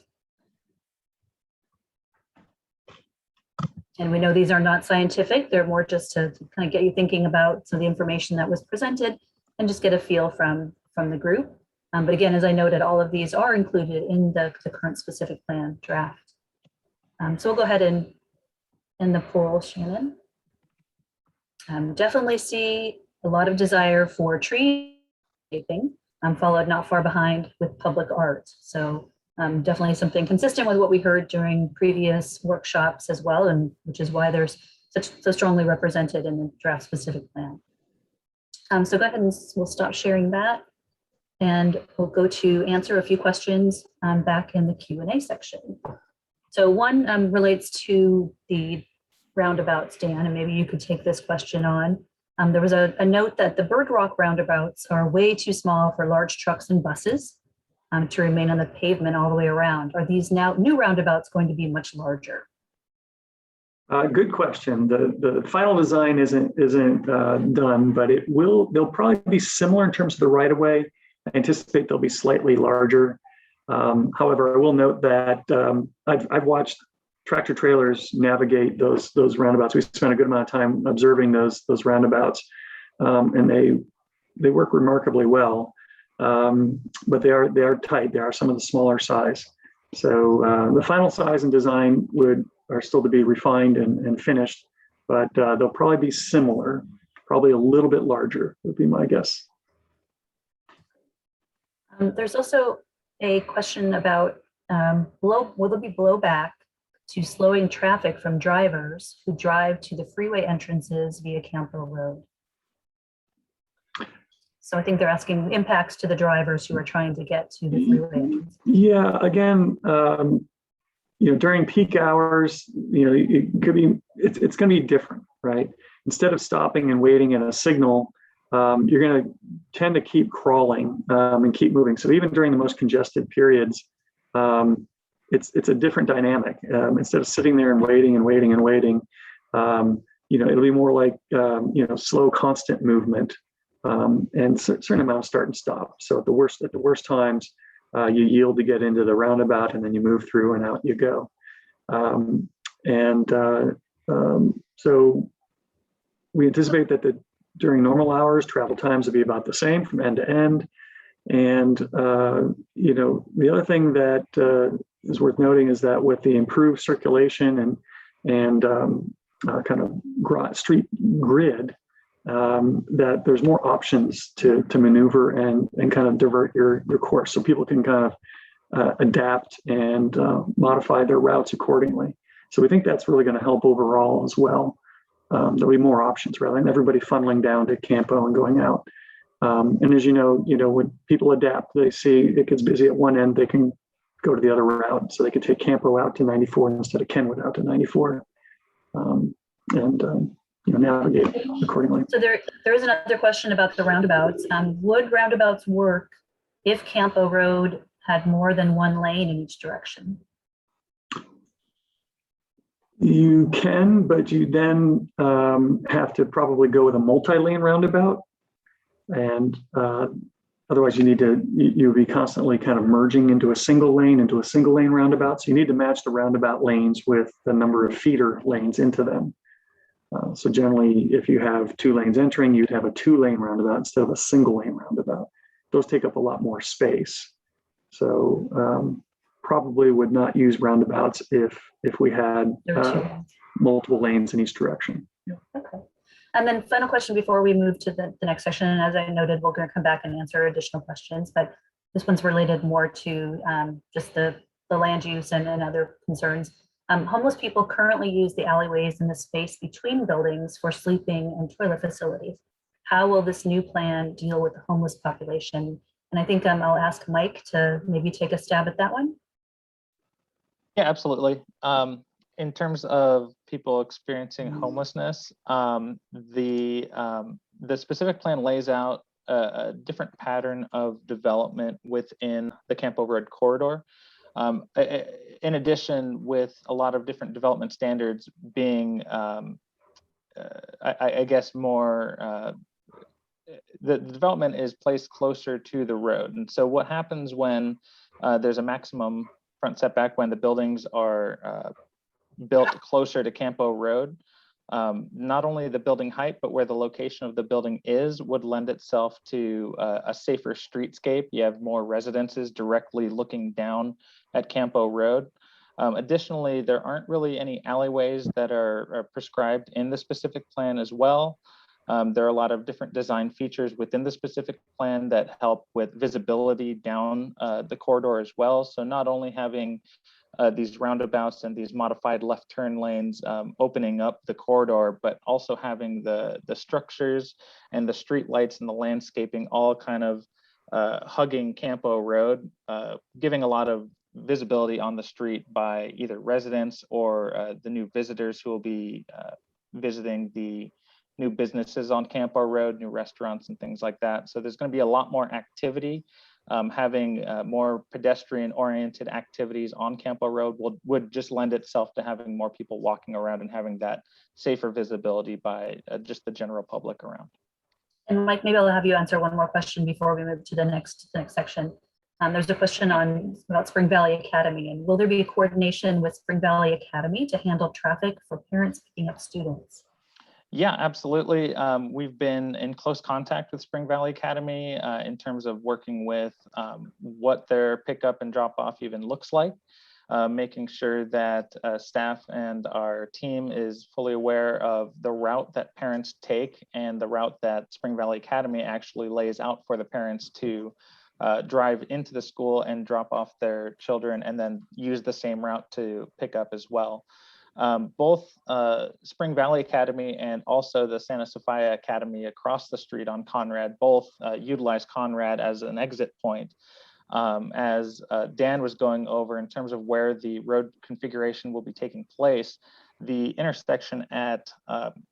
And we know these are not scientific. They're more just to kind of get you thinking about some of the information that was presented and just get a feel from the group. But again, as I noted, all of these are included in the current specific plan draft. So we'll go ahead and end the poll, Shannon. Definitely see a lot of desire for tree shaping, followed not far behind with public art. So definitely something consistent with what we heard during previous workshops as well, and which is why there's so strongly represented in the draft specific plan. So go ahead and we'll stop sharing that, and we'll go to answer a few questions back in the Q&A section. So one relates to the roundabouts, Dan, and maybe you could take this question on. There was a note that the Bird Rock roundabouts are way too small for large trucks and buses to remain on the pavement all the way around. Are these now new roundabouts going to be much larger? Good question. The final design isn't done, but they'll probably be similar in terms of the right of way. I anticipate they'll be slightly larger. However, I will note that I've watched tractor trailers navigate those roundabouts. We spent a good amount of time observing those roundabouts, and they work remarkably well. But they are tight. They are some of the smaller size. So the final size and design are still to be refined and finished, but they'll probably be similar, probably a little bit larger would be my guess. There's also a question about will there be blowback to slowing traffic from drivers who drive to the freeway entrances via Campo Road? So I think they're asking impacts to the drivers who are trying to get to the freeway entrance. Yeah, again, during peak hours, it could be, it's going to be different, right? Instead of stopping and waiting at a signal, you're going to tend to keep crawling and keep moving. So even during the most congested periods, it's a different dynamic. Instead of sitting there and waiting, it'll be more like slow, constant movement, and certain amount of start and stop. So at the worst times, you yield to get into the roundabout, and then you move through, and out you go. So we anticipate that during normal hours, travel times will be about the same from end to end. And the other thing that is worth noting is that with the improved circulation and kind of street grid, that there's more options to maneuver and kind of divert your course, so people can kind of adapt and modify their routes accordingly. So we think that's really going to help overall as well. There'll be more options rather than everybody funneling down to Campo and going out. And as you know, when people adapt, they see it gets busy at one end, they can go to the other route. So they can take Campo out to 94 instead of Kenwood out to 94, and navigate accordingly. So there is another question about the roundabouts. Would roundabouts work if Campo Road had more than one lane in each direction? You can, but you then have to probably go with a multi-lane roundabout, and otherwise you'd be constantly kind of merging into a single lane roundabout. So you need to match the roundabout lanes with the number of feeder lanes into them. So generally, if you have 2 lanes entering, you'd have a 2-lane roundabout instead of a single lane roundabout. Those take up a lot more space. So probably would not use roundabouts if we had multiple lanes in each direction. Yeah. Okay. And then final question before we move to the next section. And as I noted, we're going to come back and answer additional questions, but this one's related more to just the land use and other concerns. Homeless people currently use the alleyways in the space between buildings for sleeping and toilet facilities. How will this new plan deal with the homeless population? And I think I'll ask Mike to maybe take a stab at that one. Yeah, absolutely. In terms of people experiencing homelessness, the specific plan lays out a different pattern of development within the Campo Road corridor. In addition, with a lot of different development standards being I guess more, the development is placed closer to the road. And so what happens when there's a maximum front setback, when the buildings are built closer to Campo Road, not only the building height, but where the location of the building is would lend itself to a safer streetscape. You have more residences directly looking down at Campo Road. Additionally, there aren't really any alleyways that are prescribed in the specific plan as well. There are a lot of different design features within the specific plan that help with visibility down the corridor as well. So not only having these roundabouts and these modified left turn lanes opening up the corridor, but also having the structures and the street lights and the landscaping all kind of hugging Campo Road, giving a lot of visibility on the street by either residents or the new visitors who will be visiting the new businesses on Campo Road, new restaurants and things like that. So there's going to be a lot more activity. Having more pedestrian-oriented activities on Campo Road would just lend itself to having more people walking around and having that safer visibility by just the general public around. And Mike, maybe I'll have you answer one more question before we move to the next section. There's a question about Spring Valley Academy, and will there be a coordination with Spring Valley Academy to handle traffic for parents picking up students? Yeah, absolutely. We've been in close contact with Spring Valley Academy in terms of working with what their pickup and drop off even looks like, making sure that staff and our team is fully aware of the route that parents take and the route that Spring Valley Academy actually lays out for the parents to drive into the school and drop off their children and then use the same route to pick up as well. Both Spring Valley Academy and also the Santa Sofia Academy across the street on Conrad both utilize Conrad as an exit point. As Dan was going over in terms of where the road configuration will be taking place, the intersection at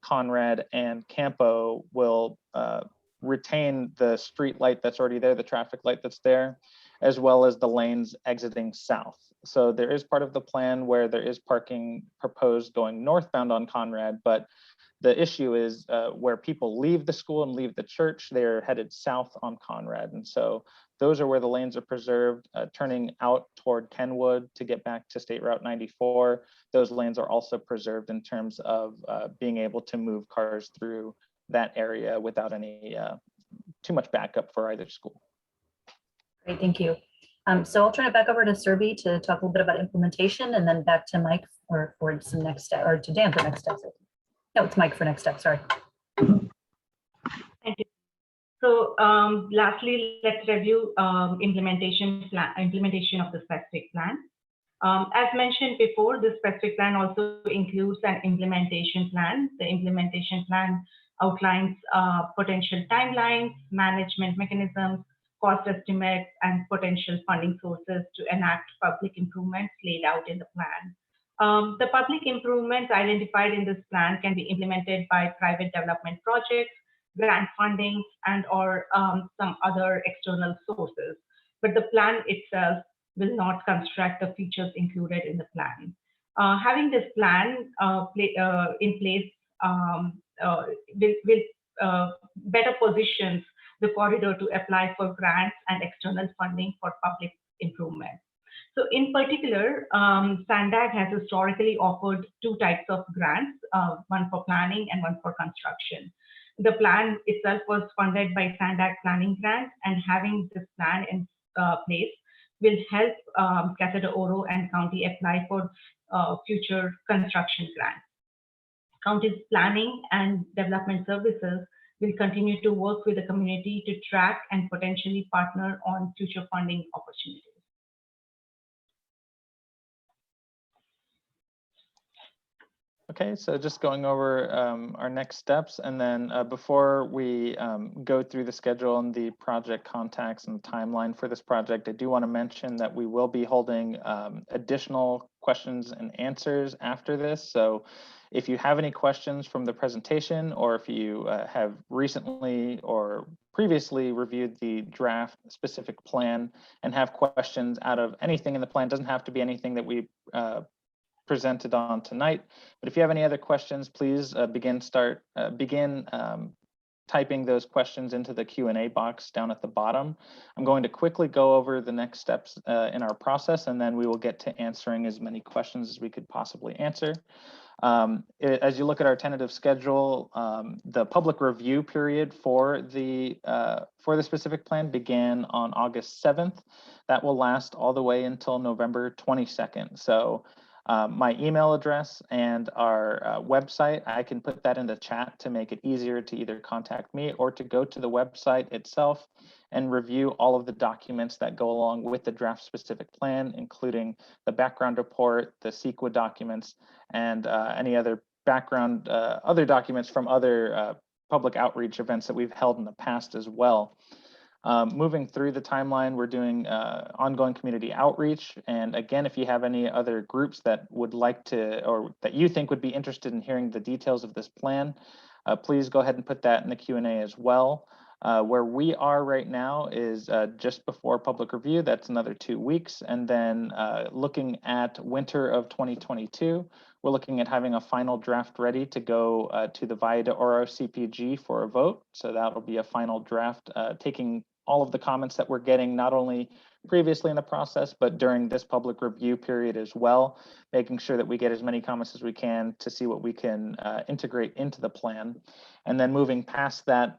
Conrad and Campo will retain the street light that's already there, the traffic light that's there, as well as the lanes exiting south. So there is part of the plan where there is parking proposed going northbound on Conrad, but the issue is where people leave the school and leave the church, they're headed south on Conrad. And so those are where the lanes are preserved, turning out toward Kenwood to get back to State Route 94. Those lanes are also preserved in terms of being able to move cars through that area without any too much backup for either school. Great, thank you. So I'll turn it back over to Surbi to talk a little bit about implementation, and then back to Mike for some next step, or to Dan for next steps. No, it's Mike for next step, sorry. Thank you. So lastly, let's review implementation of the specific plan. As mentioned before, the specific plan also includes an implementation plan. The implementation plan outlines potential timelines, management mechanisms, cost estimates, and potential funding sources to enact public improvements laid out in the plan. The public improvements identified in this plan can be implemented by private development projects, grant funding, and or some other external sources. But the plan itself will not construct the features included in the plan. Having this plan in place will better positions the corridor to apply for grants and external funding for public improvement. So in particular, SANDAG has historically offered two types of grants, one for planning and one for construction. The plan itself was funded by SANDAG planning grant, and having this plan in place will help Casa de Oro and county apply for future construction grants. County's planning and development services will continue to work with the community to track and potentially partner on future funding opportunities. Okay, so just going over our next steps, and then before we go through the schedule and the project contacts and the timeline for this project, I do want to mention that we will be holding additional questions and answers after this. So if you have any questions from the presentation, or if you have recently or previously reviewed the draft specific plan and have questions out of anything in the plan, doesn't have to be anything that we presented on tonight. But if you have any other questions, please begin typing those questions into the Q&A box down at the bottom. I'm going to quickly go over the next steps in our process, and then we will get to answering as many questions as we could possibly answer. As you look at our tentative schedule, the public review period for the specific plan began on August 7th. That will last all the way until November 22nd. So my email address and our website, I can put that in the chat to make it easier to either contact me or to go to the website itself and review all of the documents that go along with the draft specific plan, including the background report, the CEQA documents, and any other background, other documents from other public outreach events that we've held in the past as well. Moving through the timeline, we're doing ongoing community outreach. And again, if you have any other groups that would like to, or that you think would be interested in hearing the details of this plan, please go ahead and put that in the Q&A as well. Where we are right now is just before public review. That's another 2 weeks. And then looking at winter of 2022, we're looking at having a final draft ready to go to the Valle de Oro CPG for a vote. So that'll be a final draft, taking all of the comments that we're getting, not only previously in the process, but during this public review period as well, making sure that we get as many comments as we can to see what we can integrate into the plan. And then moving past that,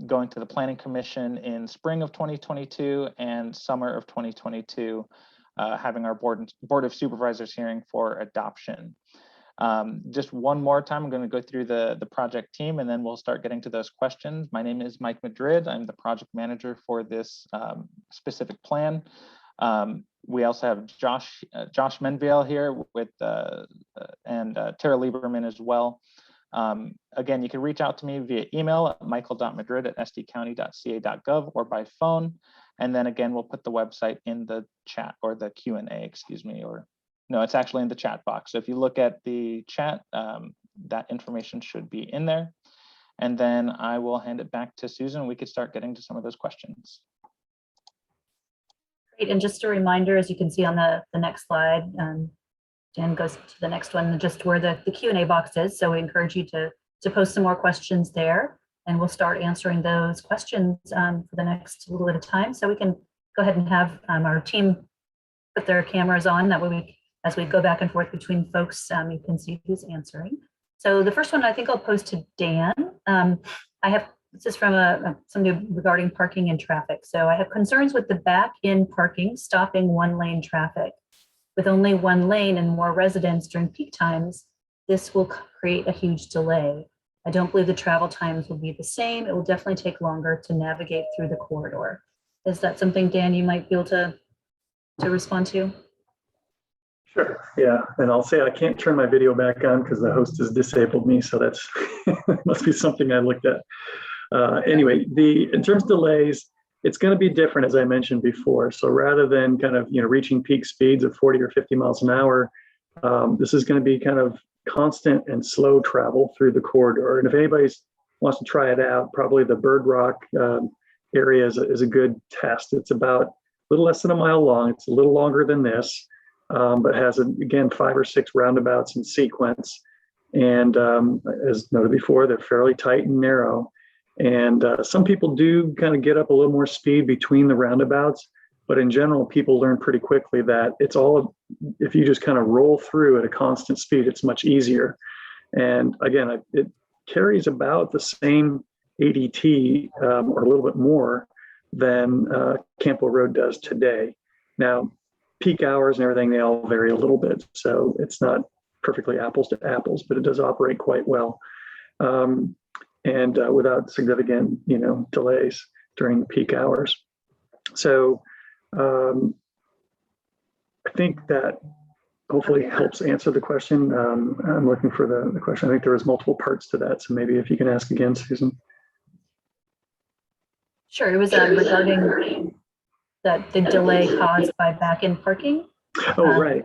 going to the Planning Commission in spring of 2022 and summer of 2022, having our Board of Supervisors hearing for adoption. Just one more time, I'm going to go through the project team and then we'll start getting to those questions. My name is Mike Madrid. I'm the project manager for this specific plan. We also have Josh Menviel here with and Tara Lieberman as well. Again, you can reach out to me via email at michael.madrid@sdcounty.ca.gov or by phone. And then again, we'll put the website in the chat, or the Q&A, excuse me, or no, it's actually in the chat box. So if you look at the chat, that information should be in there. And then I will hand it back to Susan. We could start getting to some of those questions. Great, and just a reminder, as you can see on the next slide, Dan goes to the next one, just where the Q&A box is. So we encourage you to post some more questions there, and we'll start answering those questions for the next little bit of time. So we can go ahead and have our team put their cameras on. That way, as we go back and forth between folks, you can see who's answering. So the first one I think I'll pose to Dan. This is from somebody regarding parking and traffic. So I have concerns with the back-in parking stopping one-lane traffic. With only one lane and more residents during peak times, this will create a huge delay. I don't believe the travel times will be the same. It will definitely take longer to navigate through the corridor. Is that something, Dan, you might be able to respond to? Sure, yeah, and I'll say I can't turn my video back on because the host has disabled me, so that's must be something I looked at. Anyway, in terms of delays, it's going to be different, as I mentioned before. So rather than kind of reaching peak speeds of 40 or 50 miles an hour, this is going to be kind of constant and slow travel through the corridor. And if anybody wants to try it out, probably the Bird Rock area is a good test. It's about a little less than a mile long. It's a little longer than this. But has, again, 5 or 6 roundabouts in sequence. And as noted before, they're fairly tight and narrow. And some people do kind of get up a little more speed between the roundabouts. But in general, people learn pretty quickly that it's all, if you just kind of roll through at a constant speed, it's much easier. And again, it carries about the same ADT or a little bit more than Campo Road does today. Now, peak hours and everything, they all vary a little bit. So it's not perfectly apples to apples, but it does operate quite well. And without significant, delays during the peak hours. So I think that hopefully helps answer the question. I'm looking for the question. I think there was multiple parts to that. So maybe if you can ask again, Susan. Sure, it was regarding the delay caused by back-in parking. Oh, right.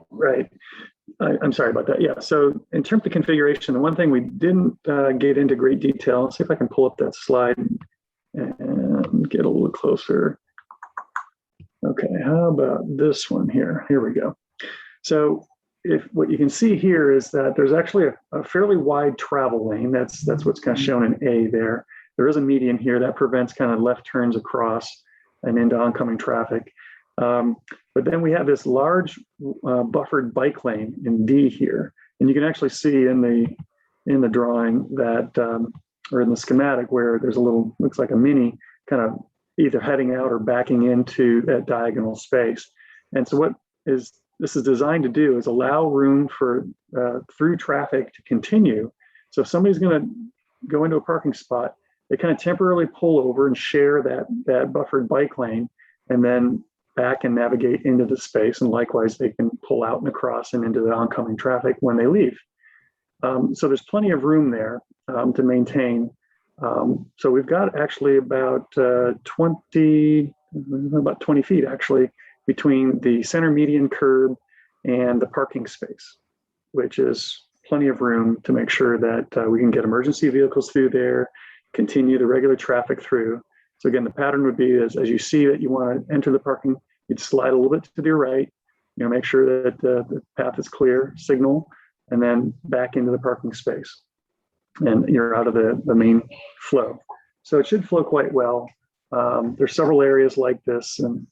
I'm sorry about that. Yeah, so in terms of configuration, the one thing we didn't get into great detail, let's see if I can pull up that slide and get a little closer. Okay, how about this one here? Here we go. So if what you can see here is that there's actually a fairly wide travel lane. That's what's kind of shown in A there. There is a median here that prevents kind of left turns across and into oncoming traffic. But then we have this large buffered bike lane in D here. And you can actually see in the drawing that, or in the schematic, where there's a little, looks like a mini kind of either heading out or backing into that diagonal space. And so this is designed to do is allow room for through traffic to continue. So if somebody's going to go into a parking spot, they kind of temporarily pull over and share that buffered bike lane, and then back and navigate into the space. And likewise, they can pull out and across and into the oncoming traffic when they leave. So there's plenty of room there to maintain. So we've got actually about 20 feet actually between the center median curb and the parking space, which is plenty of room to make sure that we can get emergency vehicles through there, continue the regular traffic through. So again, the pattern would be as you see that you want to enter the parking, you'd slide a little bit to your right, make sure that the path is clear, signal, and then back into the parking space. And you're out of the main flow. So it should flow quite well. There's several areas like this, and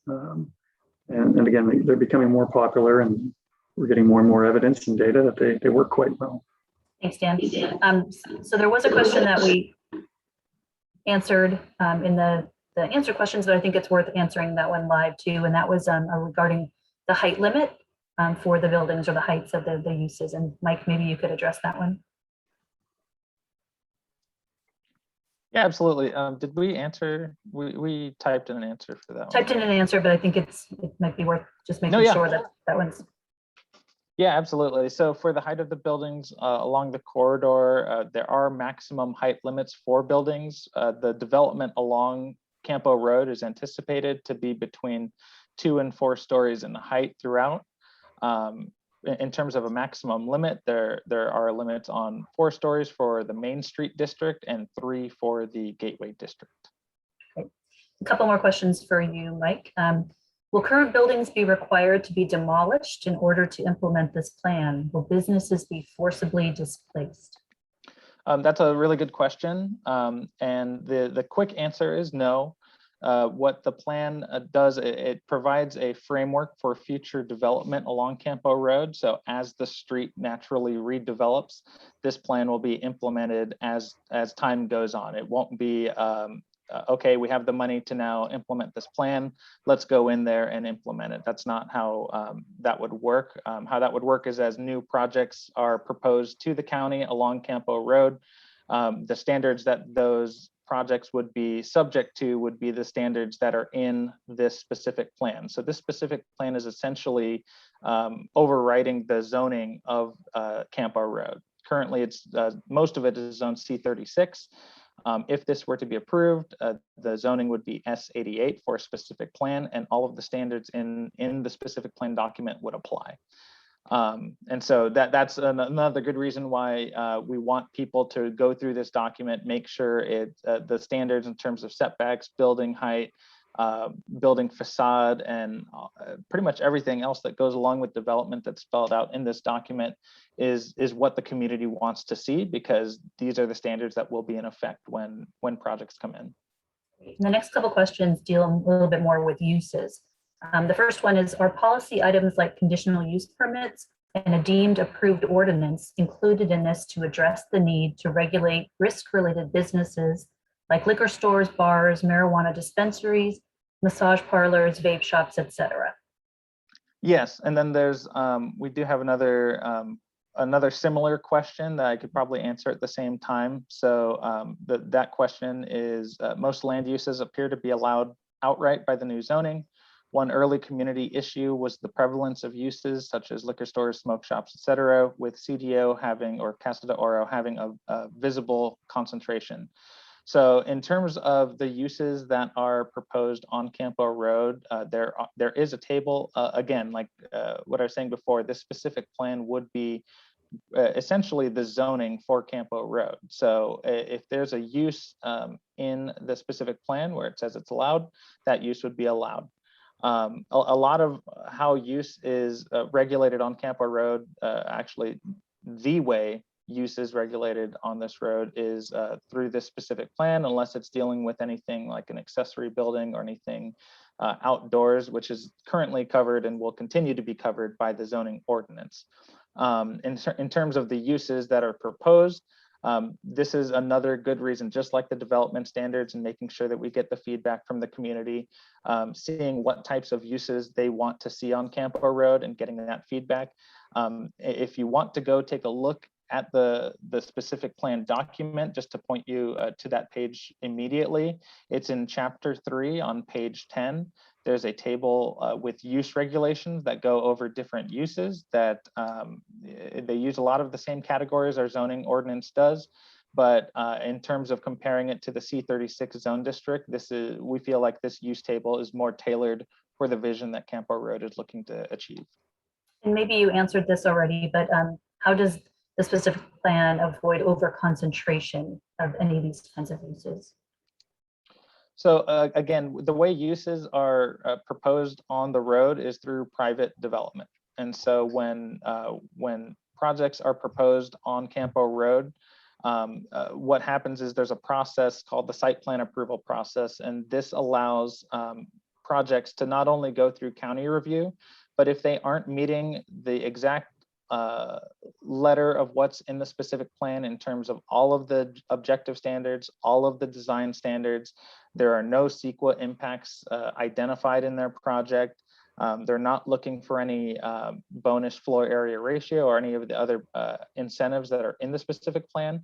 again, they're becoming more popular, and we're getting more and more evidence and data that they work quite well. Thanks, Dan. So there was a question that we answered in the answer questions, but I think it's worth answering that one live too, and that was regarding the height limit for the buildings or the heights of the uses. And Mike, maybe you could address that one. Yeah, absolutely. Did we answer? We typed in an answer for that. Typed in an answer, but I think it might be worth just making sure that one's. Yeah, absolutely. So for the height of the buildings along the corridor, there are maximum height limits for buildings. The development along Campo Road is anticipated to be between 2 and 4 stories in height throughout. In terms of a maximum limit, there are limits on 4 stories for the Main Street district and 3 for the Gateway district. Okay. A couple more questions for you, Mike. Will current buildings be required to be demolished in order to implement this plan? Will businesses be forcibly displaced? That's a really good question. And the quick answer is no. What the plan does, it provides a framework for future development along Campo Road. So as the street naturally redevelops, this plan will be implemented as time goes on. It won't be, okay, we have the money to now implement this plan, let's go in there and implement it. That's not how that would work. How that would work is as new projects are proposed to the county along Campo Road, the standards that those projects would be subject to would be the standards that are in this specific plan. So this specific plan is essentially overriding the zoning of Campo Road. Currently, it's most of it is zone C36. If this were to be approved, the zoning would be S88 for a specific plan, and all of the standards in the specific plan document would apply. And so that's another good reason why we want people to go through this document, make sure the standards in terms of setbacks, building height, building facade, and pretty much everything else that goes along with development that's spelled out in this document is what the community wants to see, because these are the standards that will be in effect when projects come in. The next couple questions deal a little bit more with uses. The first one is, are policy items like conditional use permits and a deemed approved ordinance included in this to address the need to regulate risk-related businesses like liquor stores, bars, marijuana dispensaries, massage parlors, vape shops, etc.? Yes, and then there's we do have another similar question that I could probably answer at the same time. So that question is, most land uses appear to be allowed outright by the new zoning. One early community issue was the prevalence of uses such as liquor stores, smoke shops, etc., with CDO having, or Casa de Oro having a visible concentration. So in terms of the uses that are proposed on Campo Road, there is a table. Again, like what I was saying before, this specific plan would be essentially the zoning for Campo Road. So if there's a use in the specific plan where it says it's allowed, that use would be allowed. A lot of how use is regulated on Campo Road, actually the way use is regulated on this road is through this specific plan, unless it's dealing with anything like an accessory building or anything outdoors, which is currently covered and will continue to be covered by the zoning ordinance. In terms of the uses that are proposed, this is another good reason, just like the development standards, and making sure that we get the feedback from the community, seeing what types of uses they want to see on Campo Road and getting that feedback. If you want to go take a look at the specific plan document, just to point you to that page immediately, it's in chapter 3 on page 10. There's a table with use regulations that go over different uses that they use a lot of the same categories our zoning ordinance does. But in terms of comparing it to the C36 zone district, we feel like this use table is more tailored for the vision that Campo Road is looking to achieve. And maybe you answered this already, but how does the specific plan avoid over concentration of any of these kinds of uses? So again, the way uses are proposed on the road is through private development. And so when projects are proposed on Campo Road, what happens is there's a process called the site plan approval process. And this allows projects to not only go through county review, but if they aren't meeting the exact letter of what's in the specific plan in terms of all of the objective standards, all of the design standards, there are no CEQA impacts identified in their project. They're not looking for any bonus floor area ratio or any of the other incentives that are in the specific plan.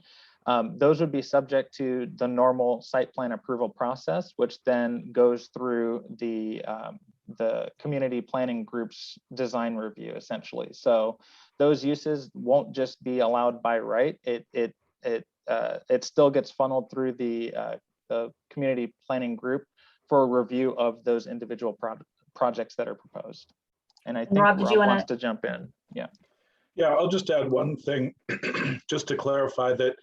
Those would be subject to the normal site plan approval process, which then goes through the community planning group's design review, essentially. So those uses won't just be allowed by right. It still gets funneled through the community planning group for a review of those individual projects that are proposed. And I think Rob wants to jump in. Yeah. Yeah, I'll just add one thing, just to clarify that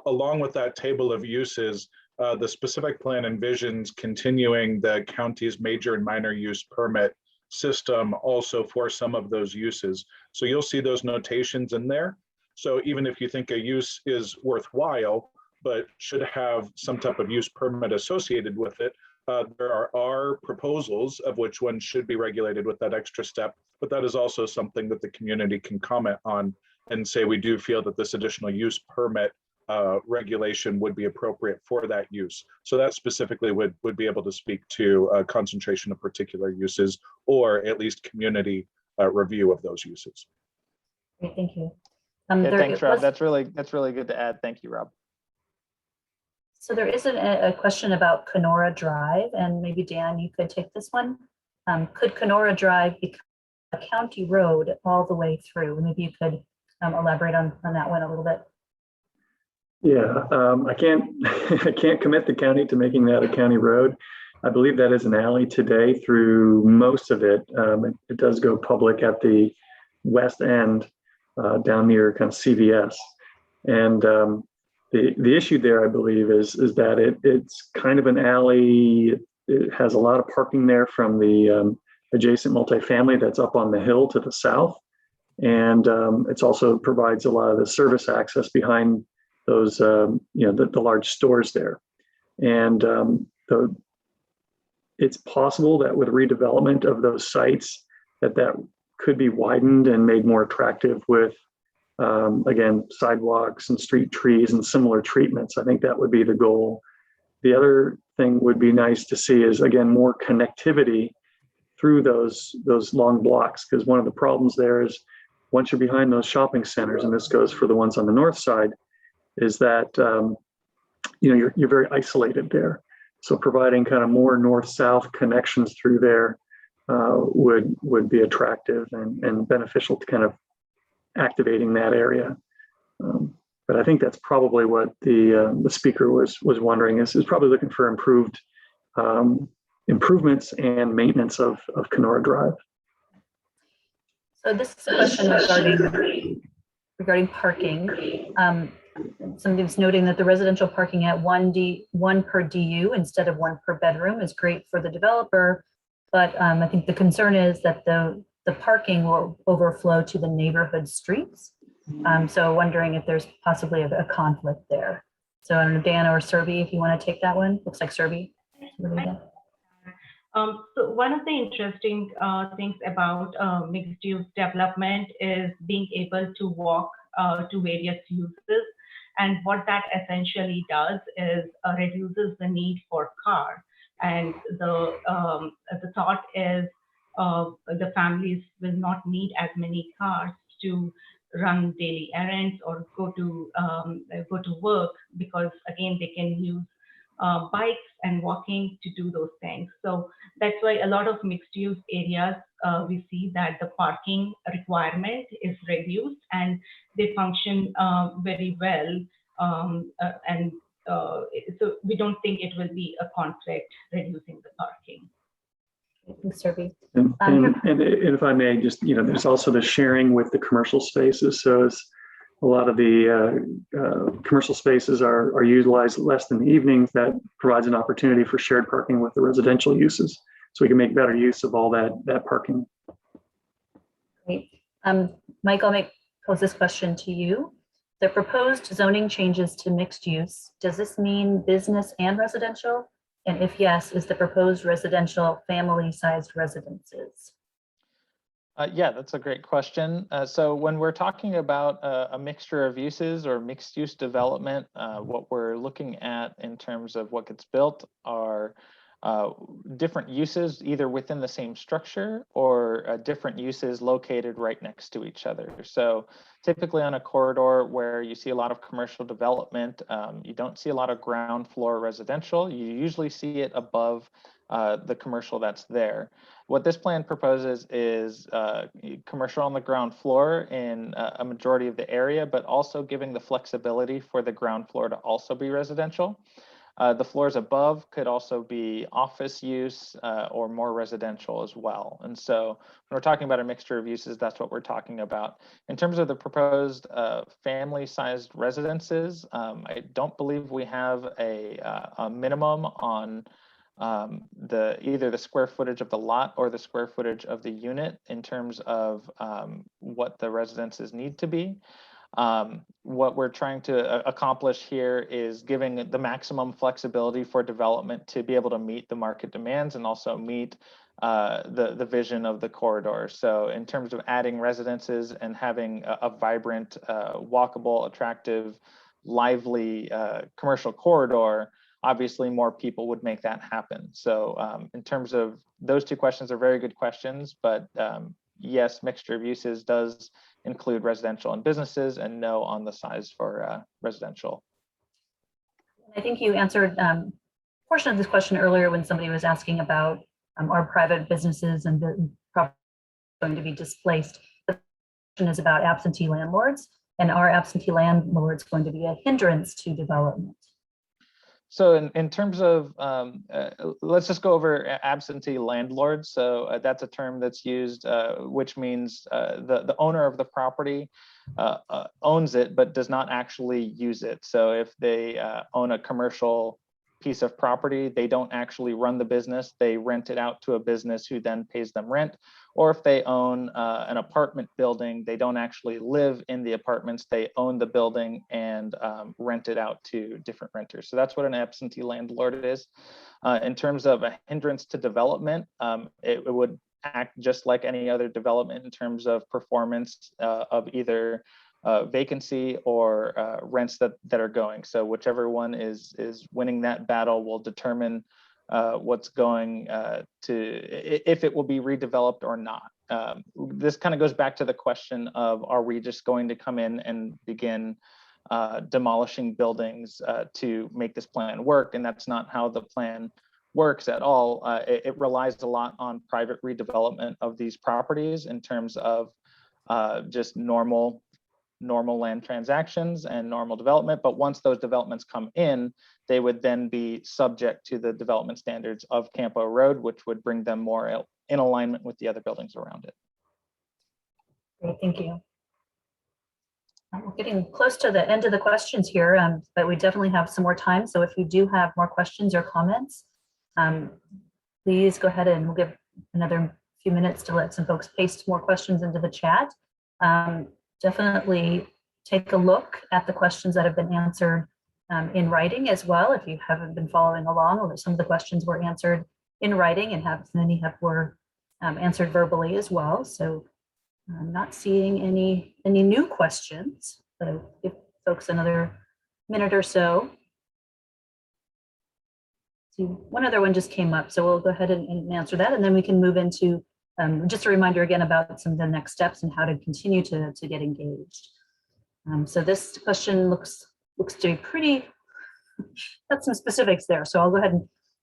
along with that table of uses, the specific plan envisions continuing the county's major and minor use permit system also for some of those uses. So you'll see those notations in there. So even if you think a use is worthwhile, but should have some type of use permit associated with it, there are proposals of which one should be regulated with that extra step, but that is also something that the community can comment on and say, we do feel that this additional use permit regulation would be appropriate for that use. So that specifically would be able to speak to concentration of particular uses, or at least community review of those uses. Great, thank you. Yeah, thanks, Rob. That's really good to add. Thank you, Rob. So there is a question about Kenora Drive, and maybe Dan, you could take this one. Could Kenora Drive become a county road all the way through? Maybe you could elaborate on that one a little bit. Yeah, I can't commit the county to making that a county road. I believe that is an alley today through most of it. It does go public at the west end down near kind of CVS. And the issue there, I believe, is that it's kind of an alley. It has a lot of parking there from the adjacent multifamily that's up on the hill to the south. And it's also provides a lot of the service access behind those, the large stores there. And it's possible that with redevelopment of those sites, that could be widened and made more attractive with, again, sidewalks and street trees and similar treatments. I think that would be the goal. The other thing would be nice to see is, again, more connectivity through those long blocks, because one of the problems there is once you're behind those shopping centers, and this goes for the ones on the north side, is that you're very isolated there. So providing kind of more north-south connections through there would be attractive and beneficial to kind of activating that area. But I think that's probably what the speaker was wondering, is probably looking for improvements and maintenance of Kenora Drive. So this is a question regarding parking. Somebody's noting that the residential parking at one per DU instead of one per bedroom is great for the developer, but I think the concern is that the parking will overflow to the neighborhood streets. So wondering if there's possibly a conflict there. So I don't know, Dana or Serby, if you want to take that one. Looks like Serby. So one of the interesting things about mixed use development is being able to walk to various uses. And what that essentially does is reduces the need for car. And the thought is the families will not need as many cars to run daily errands or go to work, because again they can use bikes and walking to do those things. So that's why a lot of mixed use areas, we see that the parking requirement is reduced and they function very well. So we don't think it will be a conflict reducing the parking. Thanks, Serby. And if I may, just, there's also the sharing with the commercial spaces. So it's a lot of the commercial spaces are utilized less in the evenings. That provides an opportunity for shared parking with the residential uses. So we can make better use of all that parking. Great. Mike, I'll pose this question to you. The proposed zoning changes to mixed use, does this mean business and residential? And if yes, is the proposed residential family-sized residences? Yeah, that's a great question. So when we're talking about a mixture of uses or mixed use development, what we're looking at in terms of what gets built are different uses either within the same structure or different uses located right next to each other. So typically on a corridor where you see a lot of commercial development, you don't see a lot of ground floor residential. You usually see it above the commercial that's there. What this plan proposes is commercial on the ground floor in a majority of the area, but also giving the flexibility for the ground floor to also be residential. The floors above could also be office use or more residential as well. And so when we're talking about a mixture of uses, that's what we're talking about. In terms of the proposed family-sized residences, I don't believe we have a minimum on either the square footage of the lot or the square footage of the unit in terms of what the residences need to be. What we're trying to accomplish here is giving the maximum flexibility for development to be able to meet the market demands and also meet the vision of the corridor. So in terms of adding residences and having a vibrant, walkable, attractive, lively commercial corridor, obviously more people would make that happen. So in terms of those two questions are very good questions, but yes, mixture of uses does include residential and businesses, and no on the size for residential. I think you answered a portion of this question earlier when somebody was asking about are private businesses and going to be displaced. The question is about absentee landlords, and are absentee landlords going to be a hindrance to development? So in terms of, let's just go over absentee landlords. So that's a term that's used, which means the owner of the property owns it, but does not actually use it. So if they own a commercial piece of property, they don't actually run the business, they rent it out to a business who then pays them rent. Or if they own an apartment building, they don't actually live in the apartments, they own the building and rent it out to different renters. So that's what an absentee landlord is. In terms of a hindrance to development, it would act just like any other development in terms of performance of either vacancy or rents that are going. So whichever one is winning that battle will determine what's going if it will be redeveloped or not. This kind of goes back to the question of, are we just going to come in and begin demolishing buildings to make this plan work? And that's not how the plan works at all. It relies a lot on private redevelopment of these properties in terms of just normal land transactions and normal development. But once those developments come in, they would then be subject to the development standards of Campo Road, which would bring them more in alignment with the other buildings around it. Great, thank you. We're getting close to the end of the questions here, but we definitely have some more time. So if you do have more questions or comments, please go ahead and we'll give another few minutes to let some folks paste more questions into the chat. Definitely take a look at the questions that have been answered in writing as well. If you haven't been following along, or some of the questions were answered in writing and many were answered verbally as well. So I'm not seeing any new questions, but I'll give folks another minute or so. See, one other one just came up, so we'll go ahead and answer that, and then we can move into just a reminder again about some of the next steps and how to continue to get engaged. So this question looks to be pretty, got some specifics there. So I'll go ahead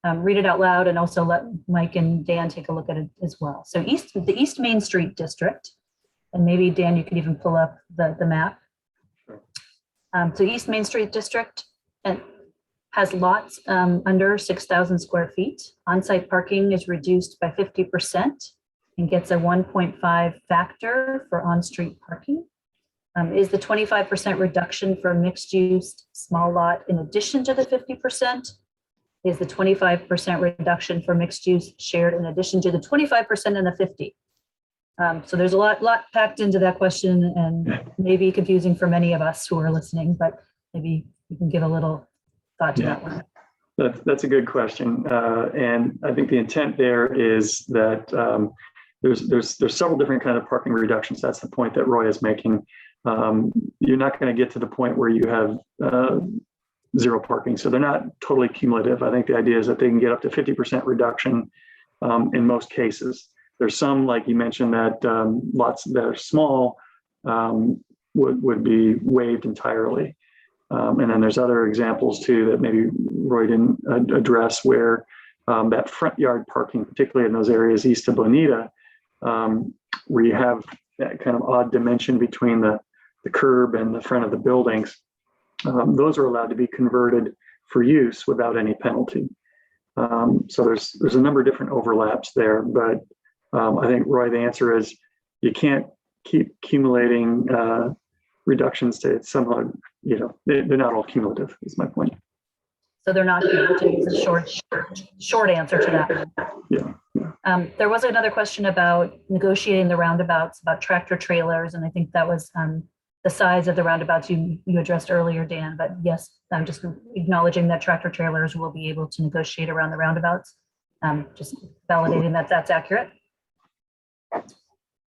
and read it out loud and also let Mike and Dan take a look at it as well. So the East Main Street District, and maybe Dan, you could even pull up the map. Sure. So East Main Street District has lots under 6,000 square feet. On-site parking is reduced by 50% and gets a 1.5 factor for on-street parking. Is the 25% reduction for mixed use small lot in addition to the 50%? Is the 25% reduction for mixed use shared in addition to the 25% and the 50? So there's a lot packed into that question, and maybe confusing for many of us who are listening, but maybe you can give a little thought to that one. That's a good question. And I think the intent there is that there's several different kind of parking reductions. That's the point that Roy is making. You're not going to get to the point where you have zero parking. So they're not totally cumulative. I think the idea is that they can get up to 50% reduction in most cases. There's some, like you mentioned, that lots that are small would be waived entirely. And then there's other examples too that maybe Roy didn't address, where that front yard parking, particularly in those areas east of Bonita, where you have that kind of odd dimension between the curb and the front of the buildings, those are allowed to be converted for use without any penalty. So there's a number of different overlaps there, but I think, Roy, the answer is you can't keep accumulating reductions to somehow, they're not all cumulative, is my point. So they're not cumulative is a short answer to that. Yeah. There was another question about negotiating the roundabouts, about tractor trailers, and I think that was the size of the roundabouts you addressed earlier, Dan. But yes, I'm just acknowledging that tractor trailers will be able to negotiate around the roundabouts. Just validating that that's accurate.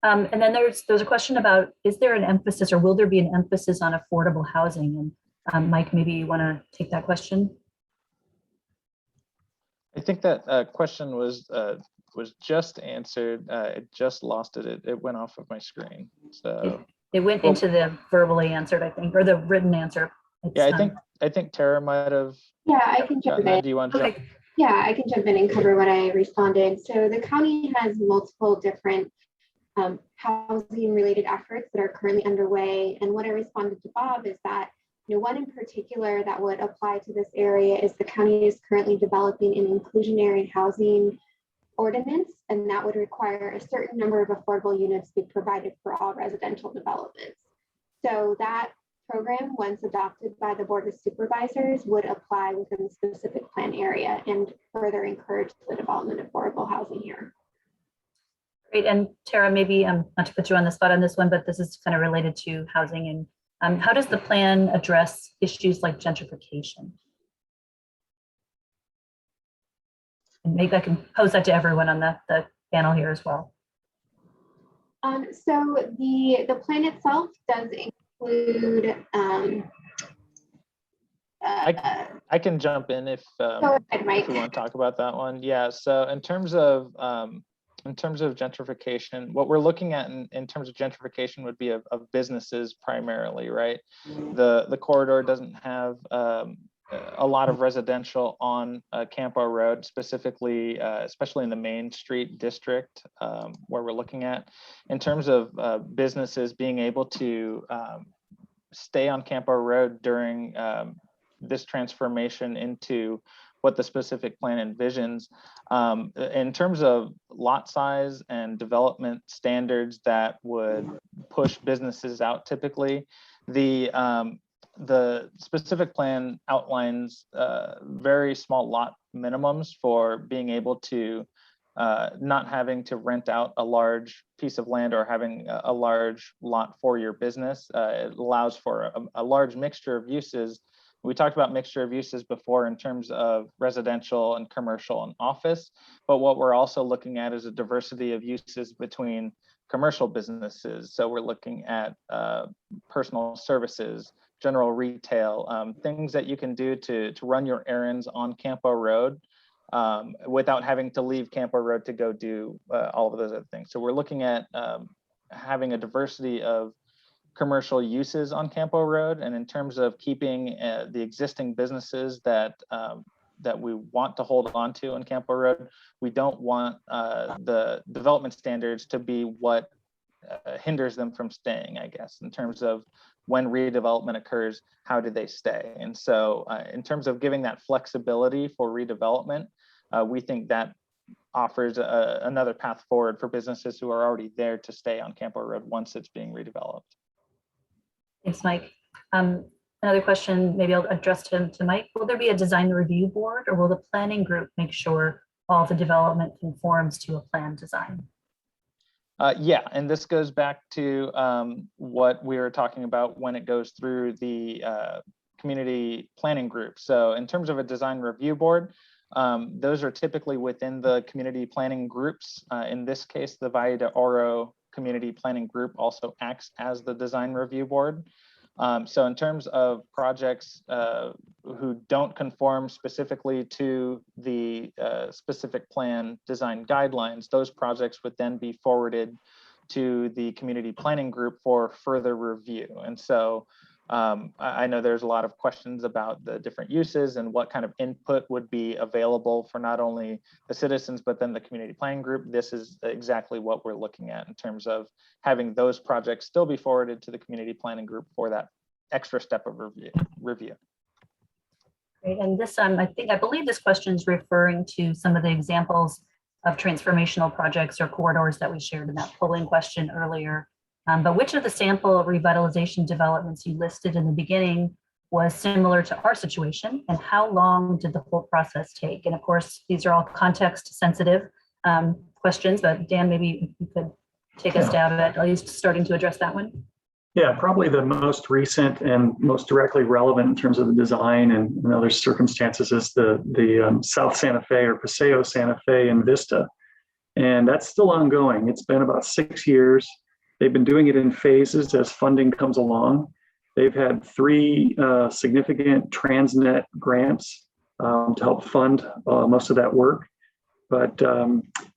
And then there's a question about, is there an emphasis, or will there be an emphasis on affordable housing? And Mike, maybe you want to take that question. I think that question was just answered. It just lost it. It went off of my screen. So it went into the verbally answered, I think, or the written answer. Yeah, I think Tara might have. Yeah, I can jump in. Do you want to jump? Yeah, I can jump in and cover what I responded. So the county has multiple different housing related efforts that are currently underway. And what I responded to Bob is that, one in particular that would apply to this area is the county is currently developing an inclusionary housing ordinance, and that would require a certain number of affordable units be provided for all residential developments. So that program, once adopted by the Board of Supervisors, would apply within the specific plan area and further encourage the development of affordable housing here. Great. And Tara, maybe not to put you on the spot on this one, but this is kind of related to housing. And how does the plan address issues like gentrification? And maybe I can pose that to everyone on the panel here as well. So the plan itself does include. I can jump in if go ahead, Mike. if you want to talk about that one. Yeah. So in terms of gentrification, what we're looking at in terms of gentrification would be of businesses primarily, right? The corridor doesn't have a lot of residential on Campo Road, specifically, especially in the Main Street district where we're looking at. In terms of businesses being able to stay on Campo Road during this transformation into what the specific plan envisions. In terms of lot size and development standards that would push businesses out, typically, the specific plan outlines very small lot minimums for being able to not having to rent out a large piece of land or having a large lot for your business. It allows for a large mixture of uses. We talked about mixture of uses before in terms of residential and commercial and office, but what we're also looking at is a diversity of uses between commercial businesses. So we're looking at personal services, general retail, things that you can do to run your errands on Campo Road without having to leave Campo Road to go do all of those other things. So we're looking at having a diversity of commercial uses on Campo Road, and in terms of keeping the existing businesses that we want to hold on to on Campo Road, we don't want the development standards to be what hinders them from staying, I guess, in terms of when redevelopment occurs, how do they stay? And so in terms of giving that flexibility for redevelopment, we think that offers another path forward for businesses who are already there to stay on Campo Road once it's being redeveloped. Thanks, Mike. Another question, maybe I'll address to Mike. Will there be a design review board, or will the planning group make sure all the development conforms to a plan design? Yeah, and this goes back to what we were talking about when it goes through the community planning group. So in terms of a design review board, those are typically within the community planning groups. In this case, the Valle de Oro Community Planning Group also acts as the design review board. So in terms of projects who don't conform specifically to the specific plan design guidelines, those projects would then be forwarded to the community planning group for further review. And so I know there's a lot of questions about the different uses and what kind of input would be available for not only the citizens, but then the community planning group. This is exactly what we're looking at in terms of having those projects still be forwarded to the community planning group for that extra step of review. Great, and this, I believe this question is referring to some of the examples of transformational projects or corridors that we shared in that polling question earlier. But which of the sample revitalization developments you listed in the beginning was similar to our situation, and how long did the whole process take? And of course, these are all context sensitive questions, but Dan, maybe you could take a stab at least starting to address that one. Yeah, probably the most recent and most directly relevant in terms of the design and other circumstances is the South Santa Fe or Paseo Santa Fe in Vista. And that's still ongoing. It's been about 6 years. They've been doing it in phases as funding comes along. They've had 3 significant Transnet grants to help fund most of that work. But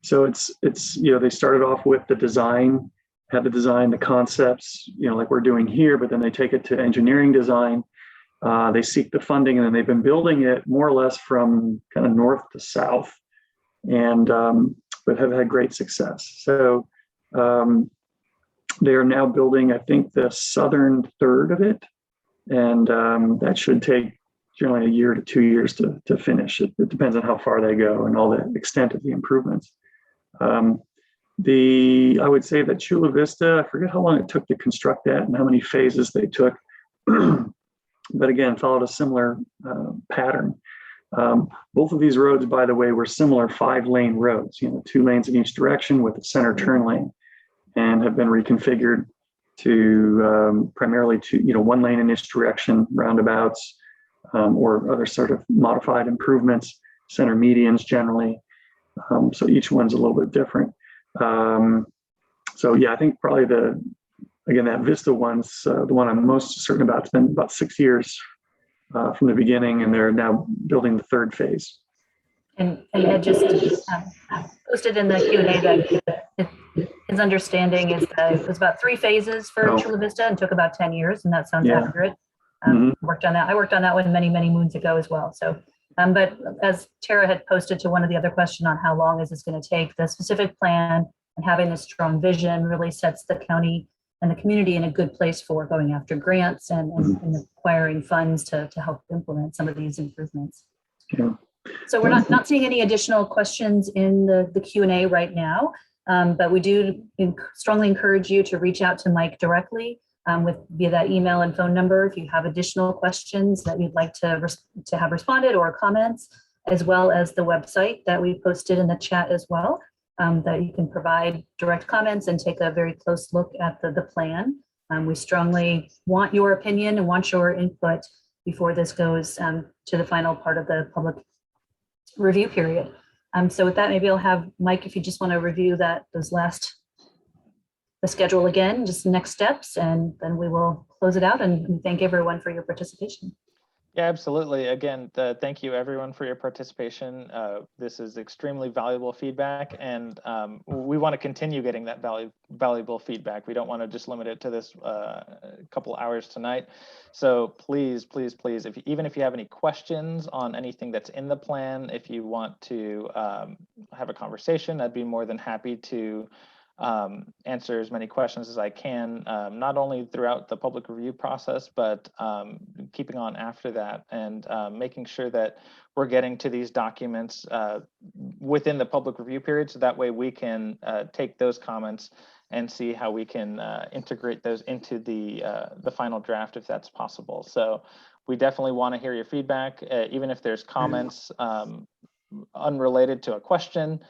so it's they started off with the design, had to design the concepts, like we're doing here, but then they take it to engineering design. They seek the funding, and then they've been building it more or less from kind of north to south, and but have had great success. So they are now building, I think, the southern third of it, and that should take generally 1 year to 2 years to finish. It depends on how far they go and all the extent of the improvements. I would say that Chula Vista, I forget how long it took to construct that and how many phases they took, but again, followed a similar pattern. Both of these roads, by the way, were similar 5-lane roads, 2 lanes in each direction with a center turn lane, and have been reconfigured to primarily to 1 lane in each direction, roundabouts, or other sort of modified improvements, center medians generally. So each one's a little bit different. So yeah, I think probably that Vista one's the one I'm most certain about. It's been about 6 years from the beginning, and they're now building the 3rd phase. And Ed just posted in the Q&A that his understanding is that it was about 3 phases for Chula Vista and took about 10 years, and that sounds accurate. Worked on that. I worked on that one many, many moons ago as well. So, but as Tara had posted to one of the other question on how long is this going to take, the specific plan and having a strong vision really sets the county and the community in a good place for going after grants and acquiring funds to help implement some of these improvements. Yeah. So we're not seeing any additional questions in the Q&A right now, but we do strongly encourage you to reach out to Mike directly via that email and phone number if you have additional questions that you'd like to have responded or comments, as well as the website that we posted in the chat as well. that you can provide direct comments and take a very close look at the plan. We strongly want your opinion and want your input before this goes to the final part of the public review period. So with that, maybe I'll have Mike, if you just want to review the schedule again, just the next steps, and then we will close it out and thank everyone for your participation. Yeah, absolutely. Again, thank you everyone for your participation. This is extremely valuable feedback, and we want to continue getting that valuable feedback. We don't want to just limit it to this couple hours tonight. So please, please, please, even if you have any questions on anything that's in the plan, if you want to have a conversation, I'd be more than happy to answer as many questions as I can, not only throughout the public review process, but keeping on after that, and making sure that we're getting to these documents within the public review period, so that way we can take those comments and see how we can integrate those into the final draft, if that's possible. So we definitely want to hear your feedback, even if there's comments unrelated to a question.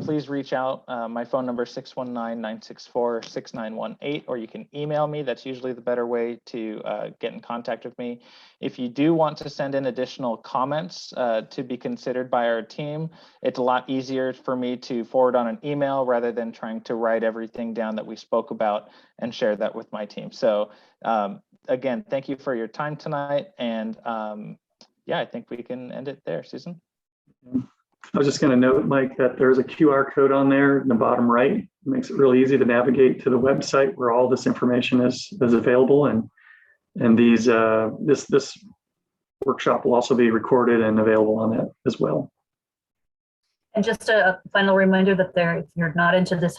Please reach out. My phone number is 619-964-6918, or you can email me. That's usually the better way to get in contact with me. If you do want to send in additional comments to be considered by our team, it's a lot easier for me to forward on an email rather than trying to write everything down that we spoke about and share that with my team. So again, thank you for your time tonight. And yeah, I think we can end it there. Susan? I was just going to note, Mike, that there's a QR code on there in the bottom right. It makes it really easy to navigate to the website where all this information is available, and these this workshop will also be recorded and available on that as well. And just a final reminder that if you're not into this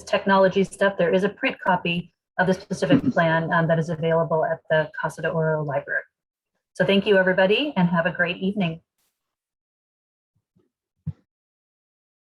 technology stuff, there is a print copy of the specific plan that is available at the Casa de Oro library. So thank you, everybody, and have a great evening.